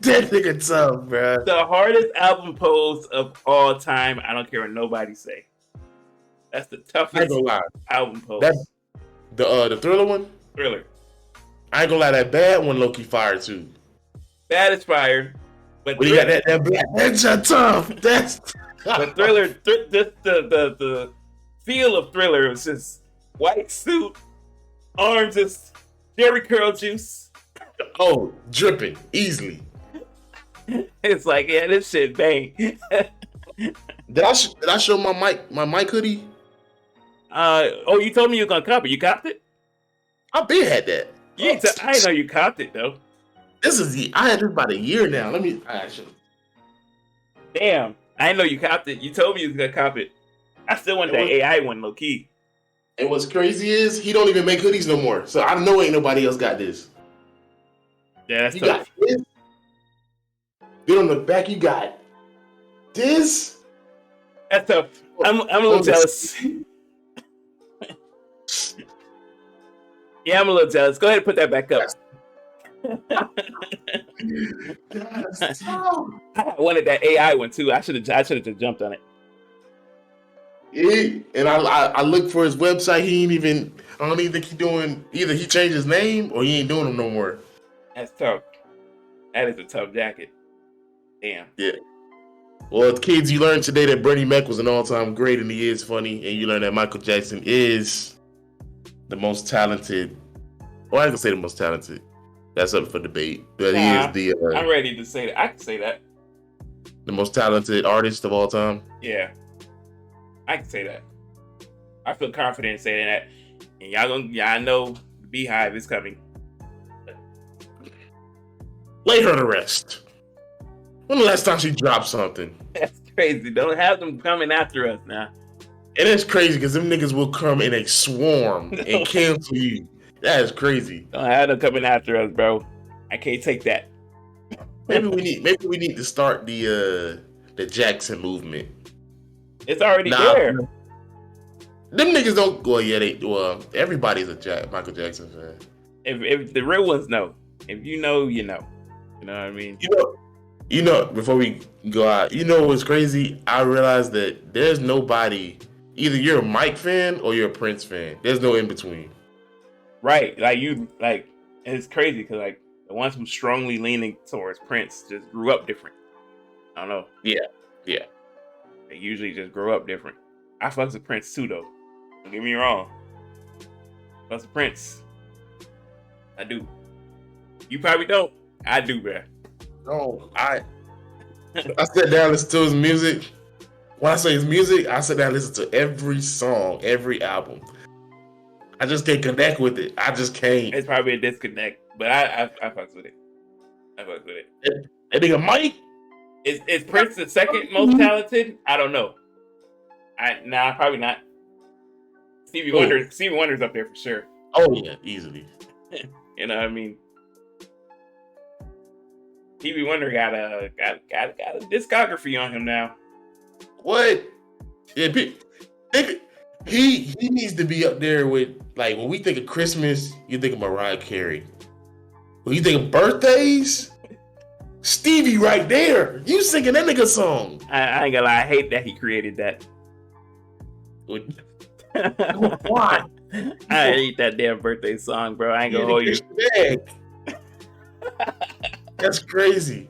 [SPEAKER 1] That nigga tough, bro.
[SPEAKER 2] The hardest album pose of all time. I don't care what nobody say. That's the toughest album pose.
[SPEAKER 1] That's the Thriller one.
[SPEAKER 2] Thriller.
[SPEAKER 1] I ain't gonna lie, that bad one low-key fire too.
[SPEAKER 2] Bad is fire, but
[SPEAKER 1] you got that black. That's your tough. That's
[SPEAKER 2] but Thriller. The feel of Thriller was just white suit, arms just Jerry curl juice.
[SPEAKER 1] Oh, dripping easily.
[SPEAKER 2] It's like, yeah, this shit bang.
[SPEAKER 1] Did I show my mic hoodie?
[SPEAKER 2] Oh, you told me you were gonna cop it. You copped it?
[SPEAKER 1] I been had that.
[SPEAKER 2] I didn't know you copped it though.
[SPEAKER 1] I had this about a year now. I actually.
[SPEAKER 2] Damn, I didn't know you copped it. You told me you was gonna cop it. I still want that AI one, low key.
[SPEAKER 1] And what's crazy is he don't even make hoodies no more. So I know ain't nobody else got this.
[SPEAKER 2] Yeah, that's
[SPEAKER 1] you
[SPEAKER 2] tough.
[SPEAKER 1] Got this. Then on the back you got this.
[SPEAKER 2] That's tough. I'm a little jealous. Yeah, I'm a little jealous. Go ahead and put that back up. I wanted that AI one too. I should have just jumped on it.
[SPEAKER 1] Yeah, and I looked for his website. I don't even think he doing, either he changed his name or he ain't doing them no more.
[SPEAKER 2] That's tough. That is a tough jacket. Damn.
[SPEAKER 1] Yeah. Well, kids, you learned today that Bernie Mac was an all-time great and he is funny, and you learned that Michael Jackson is the most talented. Well, I ain't gonna say the most talented. That's up for debate. But he is the.
[SPEAKER 2] I'm ready to say that. I can say that.
[SPEAKER 1] The most talented artist of all time.
[SPEAKER 2] Yeah, I can say that. I feel confident in saying that. And y'all know the Beehive is coming.
[SPEAKER 1] Lay her to rest. When the last time she dropped something?
[SPEAKER 2] That's crazy. Don't have them coming after us now.
[SPEAKER 1] And it's crazy because them niggas will come in a swarm and cancel you. That is crazy.
[SPEAKER 2] Don't have them coming after us, bro. I can't take that.
[SPEAKER 1] Maybe we need to start the Jackson movement.
[SPEAKER 2] It's already there.
[SPEAKER 1] Them niggas don't. Well, yeah, everybody's a Michael Jackson fan.
[SPEAKER 2] If the real ones know, if you know, you know. You know what I mean?
[SPEAKER 1] You know. Before we go out, you know what's crazy? I realized that there's nobody. Either you're a Mike fan or you're a Prince fan. There's no in between.
[SPEAKER 2] Right, like it's crazy because like the ones who strongly leaning towards Prince just grew up different. I don't know.
[SPEAKER 1] Yeah.
[SPEAKER 2] They usually just grow up different. I fucks with Prince too, though. Don't get me wrong. Fucks with Prince. I do. You probably don't. I do, man.
[SPEAKER 1] No, I sat down and listened to his music. When I say his music, I sit down and listen to every song, every album. I just can't connect with it. I just can't.
[SPEAKER 2] It's probably a disconnect, but I fucks with it. I fucks with it.
[SPEAKER 1] That nigga Mike?
[SPEAKER 2] Is Prince the second most talented? I don't know. Probably not. Stevie Wonder's up there for sure.
[SPEAKER 1] Oh yeah, easily.
[SPEAKER 2] You know what I mean? Stevie Wonder got a discography on him now.
[SPEAKER 1] What? Yeah, he needs to be up there with, like, when we think of Christmas, you think of Mariah Carey. When you think of birthdays, Stevie right there. You singing that nigga song.
[SPEAKER 2] I ain't gonna lie, I hate that he created that.
[SPEAKER 1] Why?
[SPEAKER 2] I hate that damn birthday song, bro. I ain't gonna hold you.
[SPEAKER 1] That's crazy.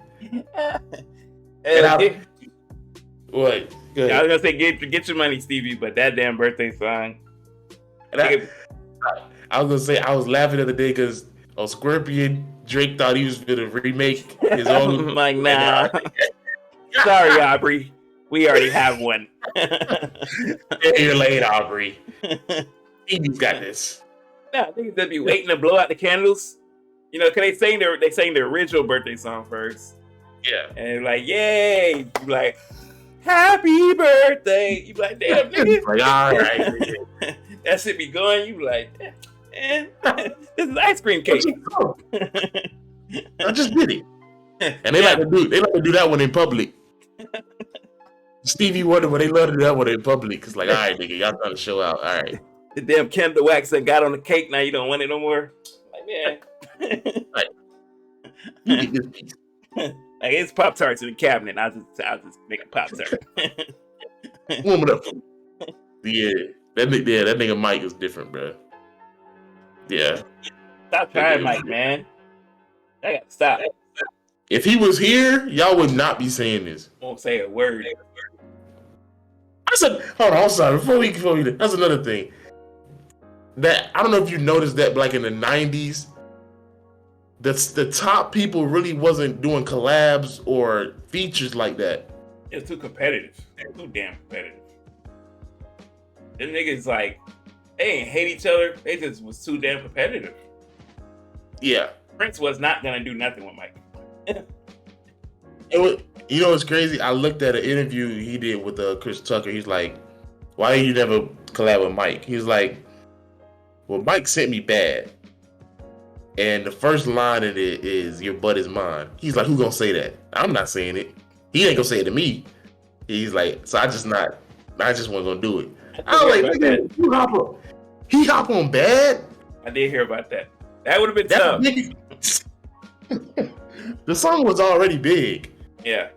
[SPEAKER 1] What? Good.
[SPEAKER 2] I was gonna say get your money, Stevie, but that damn birthday song.
[SPEAKER 1] I was gonna say I was laughing the other day because on Scorpion, Drake thought he was gonna remake his own.
[SPEAKER 2] Like, nah. Sorry, Aubrey. We already have one.
[SPEAKER 1] You're late, Aubrey. Stevie's got this.
[SPEAKER 2] Nah, niggas just be waiting to blow out the candles. You know, cause they sang the original birthday song first.
[SPEAKER 1] Yeah.
[SPEAKER 2] And like, yay! You be like, happy birthday! You be like, damn, nigga.
[SPEAKER 1] Like, all right.
[SPEAKER 2] That shit be going. You be like, this is ice cream cake.
[SPEAKER 1] I just did it. And they like to do that one in public. Stevie Wonder, but they love to do that one in public. It's like, all right, nigga, y'all trying to show out. All right.
[SPEAKER 2] The damn candle wax that got on the cake. Now you don't want it no more. Like, man.
[SPEAKER 1] Like, you get this piece.
[SPEAKER 2] Like, it's Pop-Tarts in the cabinet. I'll just make a Pop-Tart.
[SPEAKER 1] Warm it up. Yeah, that nigga Mike is different, bro. Yeah.
[SPEAKER 2] Stop trying, Mike, man. I gotta stop.
[SPEAKER 1] If he was here, y'all would not be saying this.
[SPEAKER 2] Won't say a word.
[SPEAKER 1] I said, hold on, I'm sorry. Before we that's another thing. That I don't know if you noticed that, but like in the 90s, the top people really wasn't doing collabs or features like that.
[SPEAKER 2] It's too competitive. They're too damn competitive. Them niggas, like, they ain't hate each other. They just was too damn competitive.
[SPEAKER 1] Yeah.
[SPEAKER 2] Prince was not gonna do nothing with Mike.
[SPEAKER 1] You know what's crazy? I looked at an interview he did with Chris Tucker. He's like, why did you never collab with Mike? He's like, well, Mike sent me bad. And the first line in it is, your butt is mine. He's like, who gonna say that? I'm not saying it. He ain't gonna say it to me. He's like, so I just wasn't gonna do it. I was like, nigga, he hop on bad?
[SPEAKER 2] I did hear about that. That would have been tough.
[SPEAKER 1] The song was already big.
[SPEAKER 2] Yeah.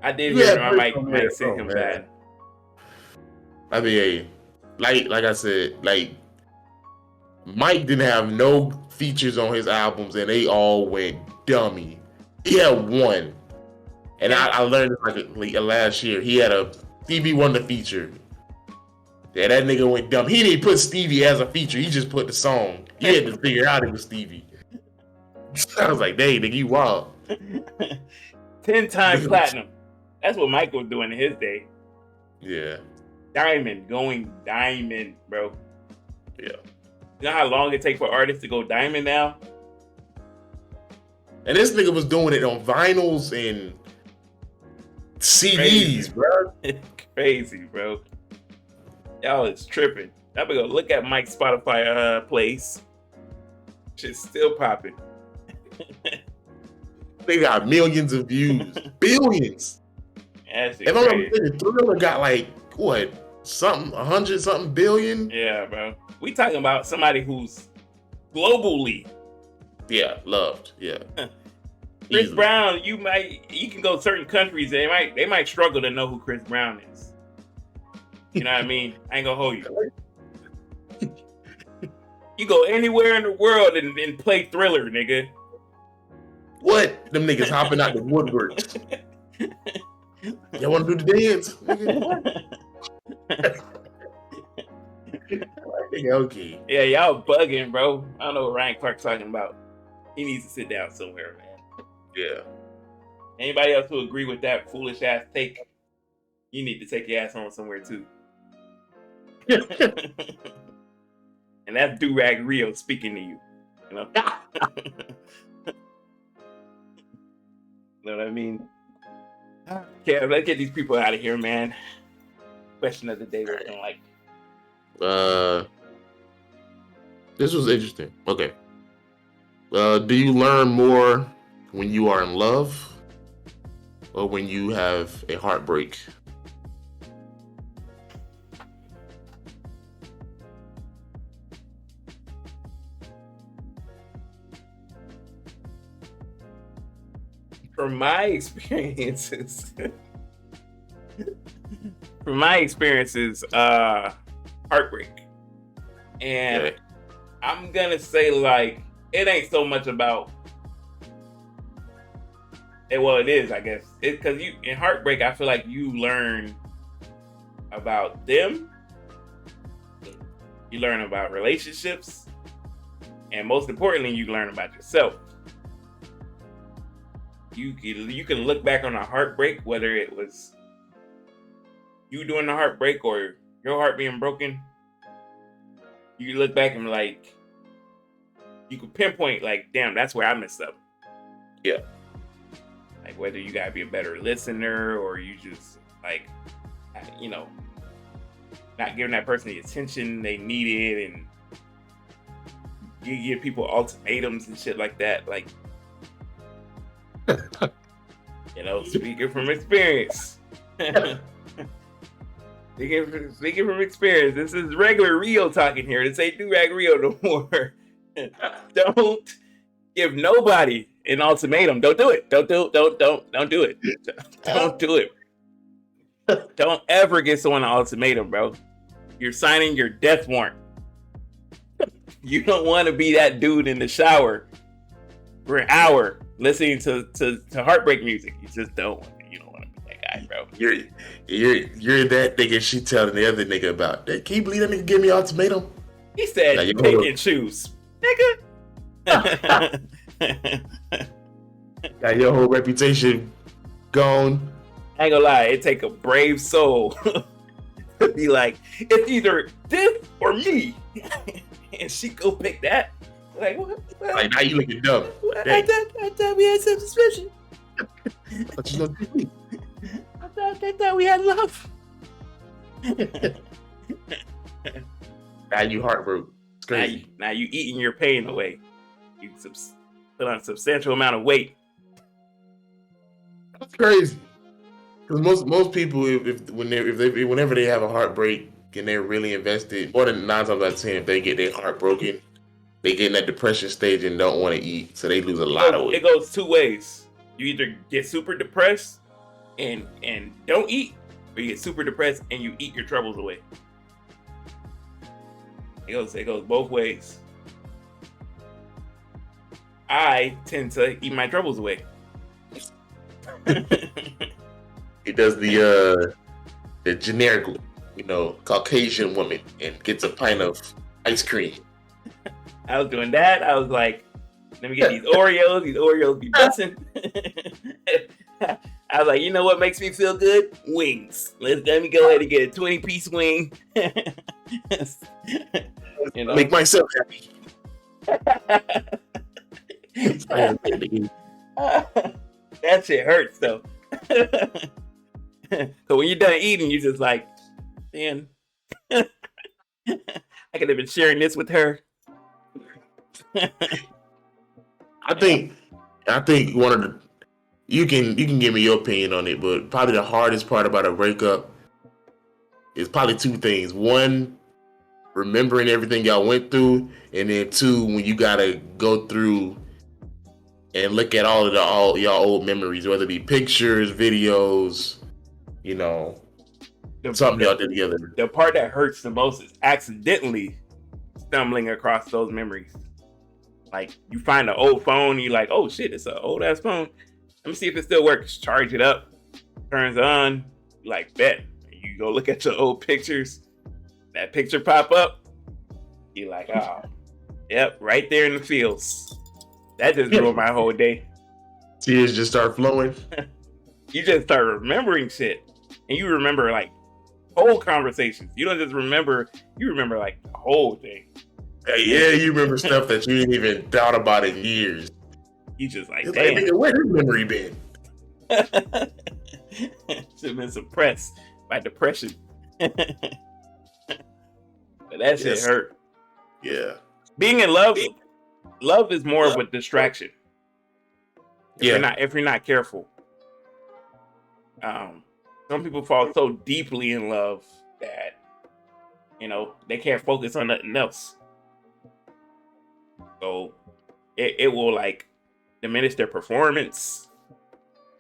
[SPEAKER 2] I did hear Mike sent him bad.
[SPEAKER 1] I mean, like I said, like, Mike didn't have no features on his albums, and they all went dummy. He had one, and I learned it like last year. He had a Stevie Wonder feature. Yeah, that nigga went dumb. He didn't put Stevie as a feature. He just put the song. He had to figure out it was Stevie. I was like, dang, nigga, you wild.
[SPEAKER 2] 10 times platinum. That's what Mike was doing in his day.
[SPEAKER 1] Yeah.
[SPEAKER 2] Going diamond, bro.
[SPEAKER 1] Yeah.
[SPEAKER 2] You know how long it takes for artists to go diamond now?
[SPEAKER 1] And this nigga was doing it on vinyls and CDs, bro.
[SPEAKER 2] Crazy, bro. Y'all is tripping. I'm gonna go look at Mike's Spotify plays. Shit's still popping.
[SPEAKER 1] They got millions of views. Billions.
[SPEAKER 2] That's
[SPEAKER 1] If I'm not
[SPEAKER 2] crazy.
[SPEAKER 1] mistaken, Thriller got like what? 100 something billion?
[SPEAKER 2] Yeah, bro. We talking about somebody who's globally.
[SPEAKER 1] Yeah, loved. Yeah.
[SPEAKER 2] Chris
[SPEAKER 1] Easily.
[SPEAKER 2] Brown, you can go certain countries, they might struggle to know who Chris Brown is. You know what I mean? I ain't gonna hold you. You go anywhere in the world and play Thriller, nigga.
[SPEAKER 1] What? Them niggas hopping out the woodworks. Y'all want to do the dance? Okay.
[SPEAKER 2] Yeah, y'all bugging, bro. I don't know what Ryan Clark's talking about. He needs to sit down somewhere, man.
[SPEAKER 1] Yeah.
[SPEAKER 2] Anybody else who agree with that foolish ass take? You need to take your ass home somewhere too. And that's Do-Rag Rio speaking to you. You know? Know what I mean? Okay, let's get these people out of here, man. Question of the day we're gonna like.
[SPEAKER 1] This was interesting. Okay. Do you learn more when you are in love or when you have a heartbreak?
[SPEAKER 2] From my experiences, heartbreak. And
[SPEAKER 1] Okay.
[SPEAKER 2] I'm gonna say, like, it ain't so much about it. Well, it is, I guess. It's because you in heartbreak, I feel like you learn about them, you learn about relationships, and most importantly, you learn about yourself. You can look back on a heartbreak, whether it was you doing the heartbreak or your heart being broken. You look back and like, you can pinpoint like, damn, that's where I messed up.
[SPEAKER 1] Yeah.
[SPEAKER 2] Like whether you gotta be a better listener or you just like, you know, not giving that person the attention they needed, and you give people ultimatums and shit like that. Like, you know, speaking from experience. Speaking from experience, this is regular Rio talking here. This ain't Do-Rag Rio no more. Don't give nobody an ultimatum. Don't do it. Don't do it. Don't do it. Don't do it. Don't ever give someone an ultimatum, bro. You're signing your death warrant. You don't want to be that dude in the shower for an hour listening to heartbreak music. You just don't. You don't want to be that guy, bro.
[SPEAKER 1] You're that nigga she telling the other nigga about. Can you believe that nigga give me an ultimatum?
[SPEAKER 2] He said,
[SPEAKER 1] now,
[SPEAKER 2] pick and choose, nigga.
[SPEAKER 1] Got your whole reputation gone.
[SPEAKER 2] I ain't gonna lie, it take a brave soul to be like, it's either this or me, and she go pick that. Like, what?
[SPEAKER 1] Like, now you looking dumb.
[SPEAKER 2] I thought we had some suspicion.
[SPEAKER 1] But you know,
[SPEAKER 2] I thought we had love.
[SPEAKER 1] now you heartbroken. It's crazy.
[SPEAKER 2] Now you eating your pain away. You put on a substantial amount of weight.
[SPEAKER 1] That's crazy. Because most people, whenever they have a heartbreak and they're really invested, more than 9 times out of 10, if they get their heart broken, they get in that depression stage and don't want to eat, so they lose a lot of weight.
[SPEAKER 2] It goes two ways. You either get super depressed and don't eat, or you get super depressed and you eat your troubles away. It goes both ways. I tend to eat my troubles away.
[SPEAKER 1] He does the generic, Caucasian woman and gets a pint of ice cream.
[SPEAKER 2] I was doing that. I was like, let me get these Oreos. These Oreos be busting. I was like, you know what makes me feel good? Wings. Let me go ahead and get a 20-piece wing.
[SPEAKER 1] Make myself happy.
[SPEAKER 2] That shit hurts though. So when you're done eating, you're just like, man, I could have been sharing this with her.
[SPEAKER 1] I think one of the you can give me your opinion on it, but probably the hardest part about a breakup is probably two things. One, remembering everything y'all went through, and then two, when you gotta go through and look at all y'all old memories, whether it be pictures, videos, you know, something y'all did together.
[SPEAKER 2] The part that hurts the most is accidentally stumbling across those memories. Like, you find an old phone, you're like, oh shit, it's an old ass phone. Let me see if it still works. Charge it up, turns on, you like, bet. You go look at your old pictures, that picture pop up, you're like, oh, yep, right there in the fields. That just ruined my whole day.
[SPEAKER 1] Tears just start flowing.
[SPEAKER 2] You just start remembering shit. And you remember like whole conversations. You don't just remember, you remember like the whole thing.
[SPEAKER 1] Yeah, you remember stuff that you didn't even thought about in years.
[SPEAKER 2] You just like,
[SPEAKER 1] it's
[SPEAKER 2] damn.
[SPEAKER 1] Like, nigga, where this memory been?
[SPEAKER 2] Should have been suppressed by depression. But that shit hurt.
[SPEAKER 1] Yeah.
[SPEAKER 2] Being in love is more of a distraction. If you're not careful. Some people fall so deeply in love that, you know, they can't focus on nothing else. So it will like diminish their performance,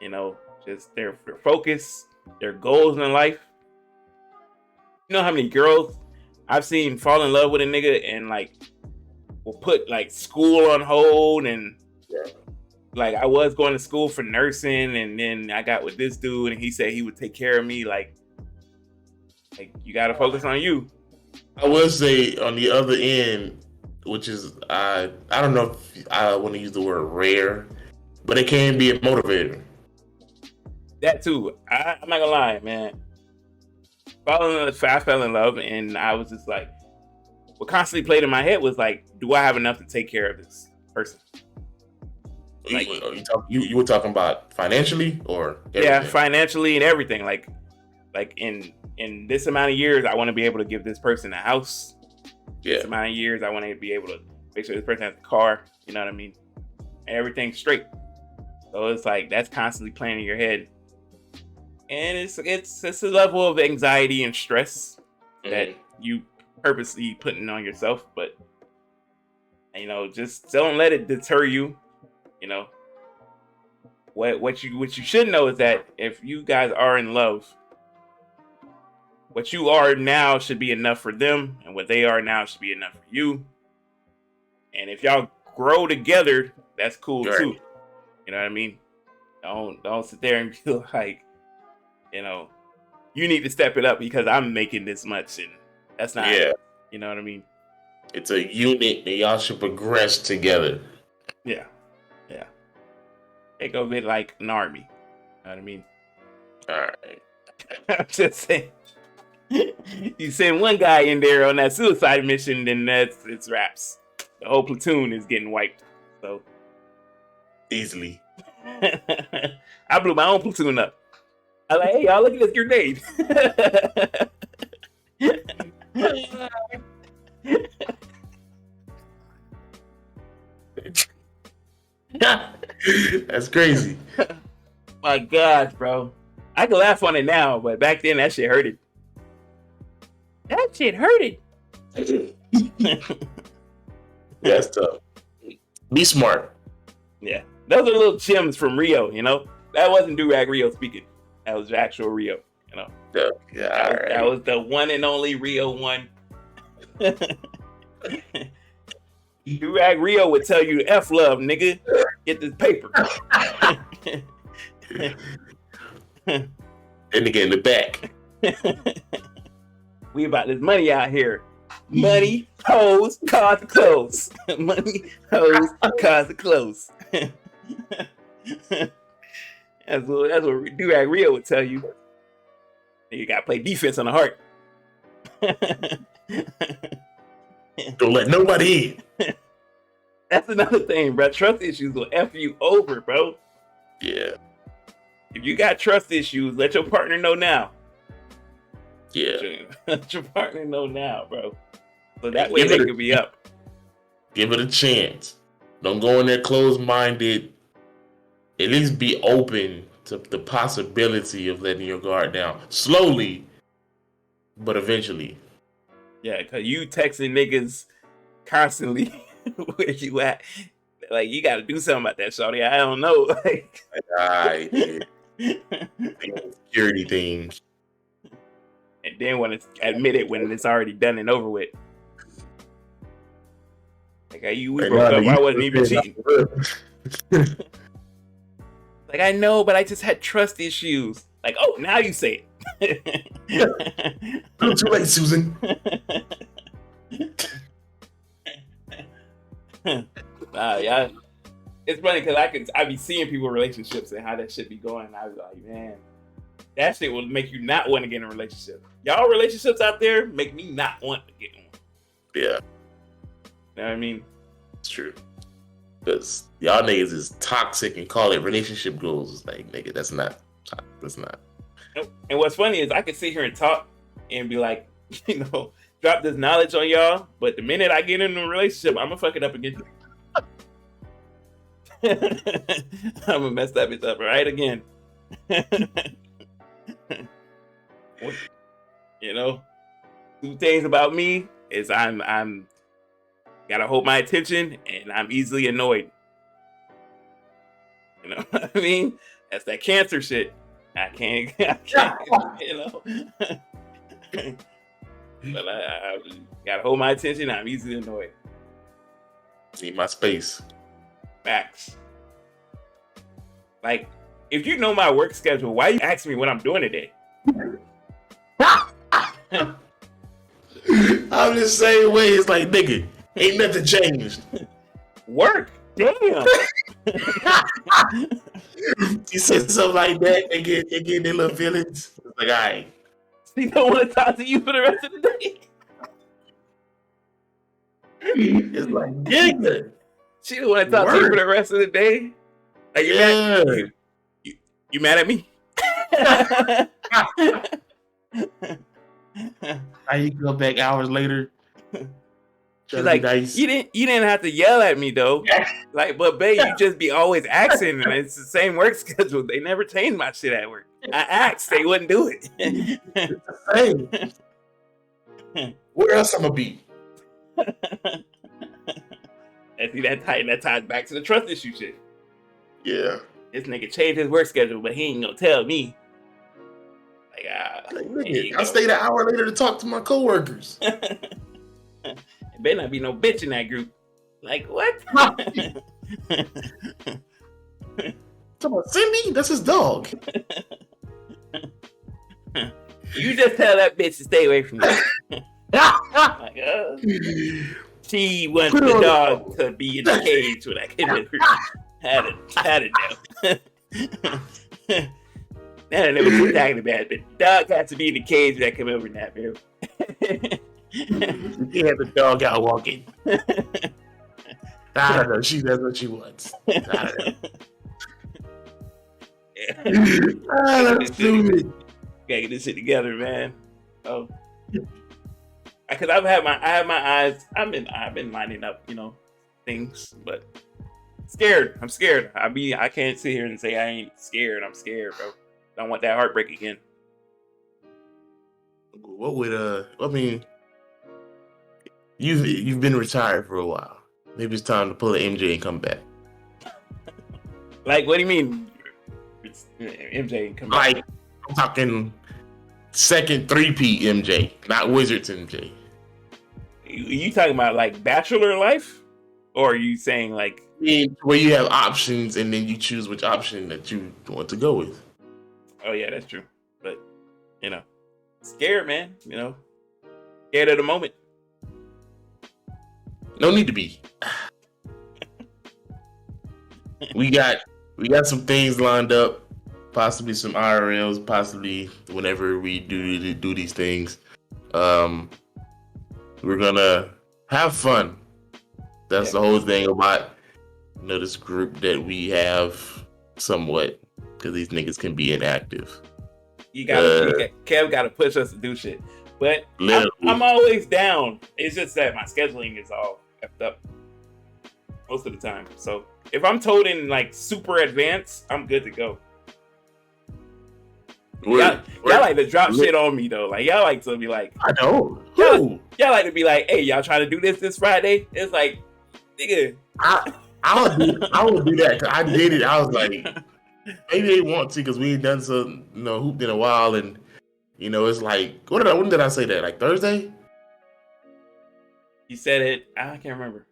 [SPEAKER 2] you know, just their focus, their goals in life. You know how many girls I've seen fall in love with a nigga and like will put like school on hold, and like I was going to school for nursing, and then I got with this dude and he said he would take care of me. Like you got to focus on you.
[SPEAKER 1] I will say on the other end, which is I don't know if I want to use the word rare, but it can be a motivator.
[SPEAKER 2] That too. I'm not gonna lie, man. I fell in love, and I was just like, what constantly played in my head was like, do I have enough to take care of this person?
[SPEAKER 1] Like, you were talking about financially or everything?
[SPEAKER 2] Yeah, financially and everything. Like in this amount of years, I want to be able to give this person a house.
[SPEAKER 1] Yeah.
[SPEAKER 2] This amount of years, I want to be able to make sure this person has a car. You know what I mean? And everything's straight. So it's like that's constantly playing in your head, and it's a level of anxiety and stress that you purposely putting on yourself. But you know, just don't let it deter you. You know, what you should know is that if you guys are in love, what you are now should be enough for them, and what they are now should be enough for you. And if y'all grow together, that's cool too. You know what I mean? Don't sit there and be like, you know, you need to step it up because I'm making this much, and that's not.
[SPEAKER 1] Yeah.
[SPEAKER 2] You know what I mean?
[SPEAKER 1] It's a unit that y'all should progress together.
[SPEAKER 2] Yeah. It go a bit like an army. You know what I mean?
[SPEAKER 1] All right.
[SPEAKER 2] I'm just saying. You send one guy in there on that suicide mission, then it's wraps. The whole platoon is getting wiped. So
[SPEAKER 1] easily.
[SPEAKER 2] I blew my own platoon up. I like, hey y'all, look at this grenade.
[SPEAKER 1] That's crazy.
[SPEAKER 2] My gosh, bro. I can laugh on it now, but back then that shit hurted. That shit hurted.
[SPEAKER 1] That's tough. Be smart.
[SPEAKER 2] Yeah. Those are little gems from Rio, you know? That wasn't Do-Rag Rio speaking. That was actual Rio, you know?
[SPEAKER 1] Yeah,
[SPEAKER 2] that was the one and only Rio one. Do-Rag Rio would tell you, F love, nigga. Get this paper.
[SPEAKER 1] And nigga in the back.
[SPEAKER 2] We about this money out here. Money, hoes, cars, and clothes. Money, hoes, cars, and clothes. That's what Do-Rag Rio would tell you. You gotta play defense on the heart.
[SPEAKER 1] Don't let nobody in.
[SPEAKER 2] That's another thing, bro. Trust issues will F you over, bro.
[SPEAKER 1] Yeah.
[SPEAKER 2] If you got trust issues, let your partner know now.
[SPEAKER 1] Yeah.
[SPEAKER 2] Let your partner know now, bro. So that way
[SPEAKER 1] Give
[SPEAKER 2] they
[SPEAKER 1] it
[SPEAKER 2] could be up.
[SPEAKER 1] Give it a chance. Don't go in there closed-minded. At least be open to the possibility of letting your guard down. Slowly, but eventually.
[SPEAKER 2] Yeah, because you texting niggas constantly where you at. Like, you got to do something about that, shawty. I don't know. Like,
[SPEAKER 1] Alright, security things.
[SPEAKER 2] And then want to admit it when it's already done and over with. Like, we broke up. I wasn't even cheating. Like, I know, but I just had trust issues. Like, oh, now you say
[SPEAKER 1] it. Not too late, Susan.
[SPEAKER 2] Yeah. It's funny because I be seeing people in relationships and how that shit be going. And I was like, man, that shit will make you not want to get in a relationship. Y'all relationships out there make me not want to get in one.
[SPEAKER 1] Yeah.
[SPEAKER 2] You know what I mean?
[SPEAKER 1] It's true. Because y'all niggas is toxic and call it relationship goals. It's like, nigga, that's not.
[SPEAKER 2] And what's funny is I could sit here and talk and be like, drop this knowledge on y'all. But the minute I get in a relationship, I'm going to fuck it up again. I'm going to mess that bitch up right again. Two things about me is I'm gotta hold my attention and I'm easily annoyed. You know what I mean? That's that cancer shit. I can't But I gotta hold my attention. I'm easily annoyed.
[SPEAKER 1] Need my space.
[SPEAKER 2] Facts. Like, if you know my work schedule, why you ask me what I'm doing today?
[SPEAKER 1] I'm the same way. It's like, nigga, ain't nothing changed.
[SPEAKER 2] Work. Damn.
[SPEAKER 1] You said something like that, they get their little feelings. It's like, all right.
[SPEAKER 2] She don't want to talk to you for the rest of the day.
[SPEAKER 1] It's like, nigga.
[SPEAKER 2] She don't want to talk to you for the rest of the day. Like, you mad at me?
[SPEAKER 1] How you go back hours later?
[SPEAKER 2] She's like, nice. You didn't have to yell at me though. Like, but babe, you just be always asking, and it's the same work schedule. They never changed my shit at work. I asked, they wouldn't do it.
[SPEAKER 1] Hey, where else I'm gonna be?
[SPEAKER 2] And see that ties back to the trust issue shit.
[SPEAKER 1] Yeah.
[SPEAKER 2] This nigga changed his work schedule, but he ain't gonna tell me. Like,
[SPEAKER 1] nigga, I stayed an hour later to talk to my coworkers.
[SPEAKER 2] It better not be no bitch in that group. Like, what?
[SPEAKER 1] Talking about Cindy? That's his dog.
[SPEAKER 2] You just tell that bitch to stay away from me. Like, she wants the dog to be in the cage when I came in. Had it now. That ain't never been talking about, but the dog has to be in the cage when I come over now, bro.
[SPEAKER 1] You can't have the dog out walking. I don't know. That's what she wants. I don't know. That's stupid.
[SPEAKER 2] Gotta get this shit together, man. Oh, because I have my eyes. I've been lining up, things, but scared. I'm scared. I can't sit here and say I ain't scared. I'm scared, bro. I don't want that heartbreak again.
[SPEAKER 1] What would I mean? You've been retired for a while. Maybe it's time to pull an MJ and come back.
[SPEAKER 2] Like, what do you mean? It's MJ and come back?
[SPEAKER 1] Like, I'm talking second 3P MJ, not Wizards MJ.
[SPEAKER 2] You talking about like Bachelor life, or are you saying like
[SPEAKER 1] where you have options and then you choose which option that you want to go with?
[SPEAKER 2] Oh yeah, that's true. But scared, man. Scared of the moment.
[SPEAKER 1] No need to be. We got some things lined up, possibly some IRLs, possibly whenever we do these things. We're gonna have fun. That's the whole thing about this group that we have somewhat, because these niggas can be inactive.
[SPEAKER 2] Kev got to push us to do shit. But I'm always down. It's just that my scheduling is all effed up most of the time. So if I'm told in like super advance, I'm good to go. Y'all like to drop shit on me though. Like y'all like to be like,
[SPEAKER 1] I know.
[SPEAKER 2] Y'all like to be like, hey, y'all trying to do this Friday? It's like, nigga.
[SPEAKER 1] I would do that. Cause I did it. I was like, maybe they want to because we ain't done some, hooped in a while, and it's like, when did I say that? Like Thursday?
[SPEAKER 2] You said it. I can't remember.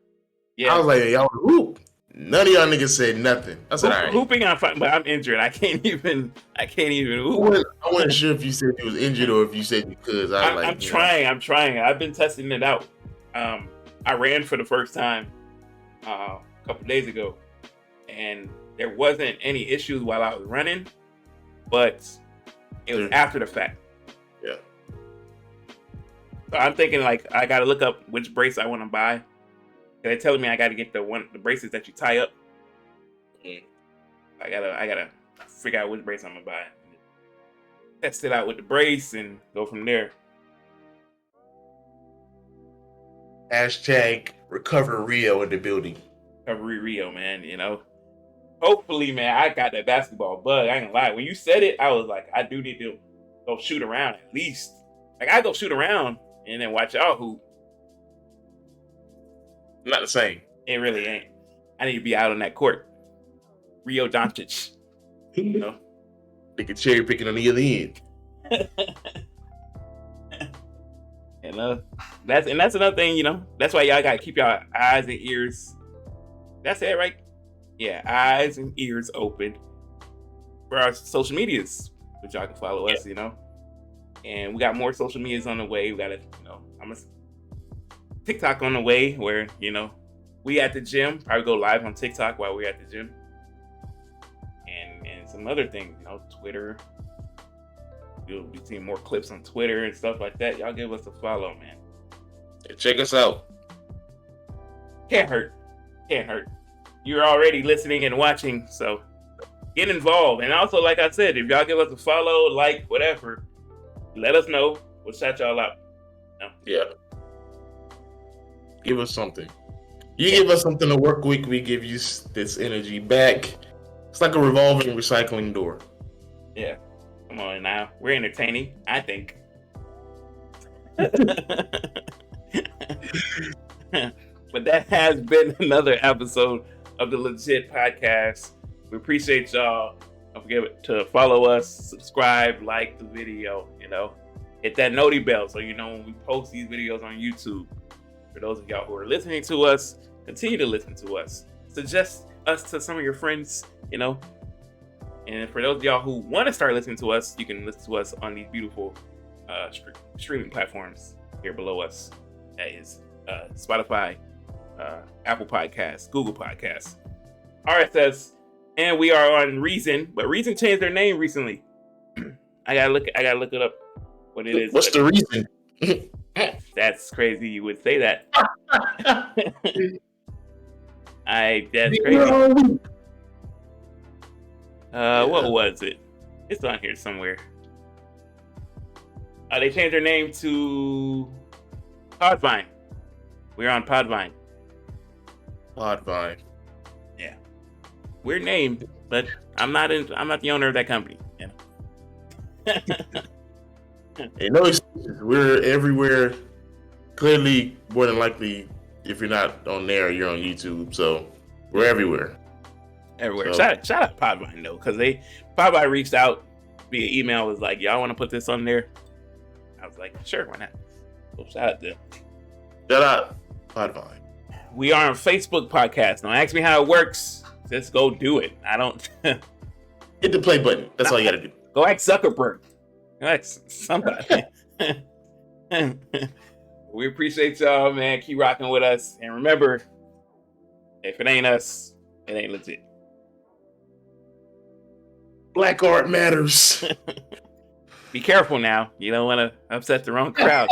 [SPEAKER 2] Yeah,
[SPEAKER 1] I was like, y'all hoop. None of y'all niggas said nothing. I said, all right.
[SPEAKER 2] Hooping, I'm fine, but I'm injured. I can't even
[SPEAKER 1] hoop. I wasn't sure if you said you was injured or if you said you could.
[SPEAKER 2] I'm trying. I've been testing it out. I ran for the first time a couple days ago, and there wasn't any issues while I was running, but it was after the fact.
[SPEAKER 1] Yeah.
[SPEAKER 2] So I'm thinking like I gotta look up which brace I want to buy. They're telling me I gotta get the braces that you tie up. I gotta figure out which brace I'm gonna buy. Test it out with the brace and go from there.
[SPEAKER 1] Hashtag Recover Rio in the building.
[SPEAKER 2] Recovery Rio, man. Hopefully, man, I got that basketball bug. I ain't gonna lie. When you said it, I was like, I do need to go shoot around at least. Like I go shoot around and then watch y'all hoop.
[SPEAKER 1] Not the same.
[SPEAKER 2] It really ain't. I need to be out on that court. Rio Doncic.
[SPEAKER 1] They can cherry picking on the other end.
[SPEAKER 2] That's another thing, That's why y'all gotta keep y'all eyes and ears. That's it, right? Yeah, eyes and ears open for our social medias, which y'all can follow us, And we got more social medias on the way. We got I'm a TikTok on the way where, we at the gym, probably go live on TikTok while we're at the gym. And some other things, Twitter. You'll be seeing more clips on Twitter and stuff like that. Y'all give us a follow, man.
[SPEAKER 1] Yeah, check us out.
[SPEAKER 2] Can't hurt. You're already listening and watching, so get involved. And also, like I said, if y'all give us a follow, like, whatever, let us know. We'll shout y'all out.
[SPEAKER 1] Yeah. Give us something. You give us something to work with, we give you this energy back. It's like a revolving recycling door.
[SPEAKER 2] Yeah. Come on now. We're entertaining, I think. But that has been another episode of the LeJit podcast. We appreciate y'all. Don't forget to follow us, subscribe, like the video, Hit that noti bell so when we post these videos on YouTube. For those of y'all who are listening to us, continue to listen to us. Suggest us to some of your friends, And for those of y'all who want to start listening to us, you can listen to us on these beautiful streaming platforms here below us. That is Spotify, Apple Podcasts, Google Podcasts, RSS, and we are on Reason. But Reason changed their name recently. I gotta look it up. What it is?
[SPEAKER 1] What's the reason?
[SPEAKER 2] That's crazy. You would say that. That's crazy. What was it? It's on here somewhere. They changed their name to Podvine. We're on Podvine. Yeah. Weird name, but I'm not the owner of that company.
[SPEAKER 1] Hey, no excuses. We're everywhere. Clearly, more than likely, if you're not on there, you're on YouTube. So we're everywhere.
[SPEAKER 2] Everywhere. So, shout out Podvine though, because Podvine reached out via email. Was like, y'all want to put this on there? I was like, sure, why not? So shout out to them.
[SPEAKER 1] Shout out Podvine.
[SPEAKER 2] We are on Facebook podcast. Don't ask me how it works. Just go do it. I don't.
[SPEAKER 1] Hit the play button. That's all you got to do.
[SPEAKER 2] Go ask Zuckerberg. Ask somebody. We appreciate y'all, man. Keep rocking with us. And remember, if it ain't us, it ain't LeJit.
[SPEAKER 1] Black art matters.
[SPEAKER 2] Be careful now. You don't want to upset the wrong crowd.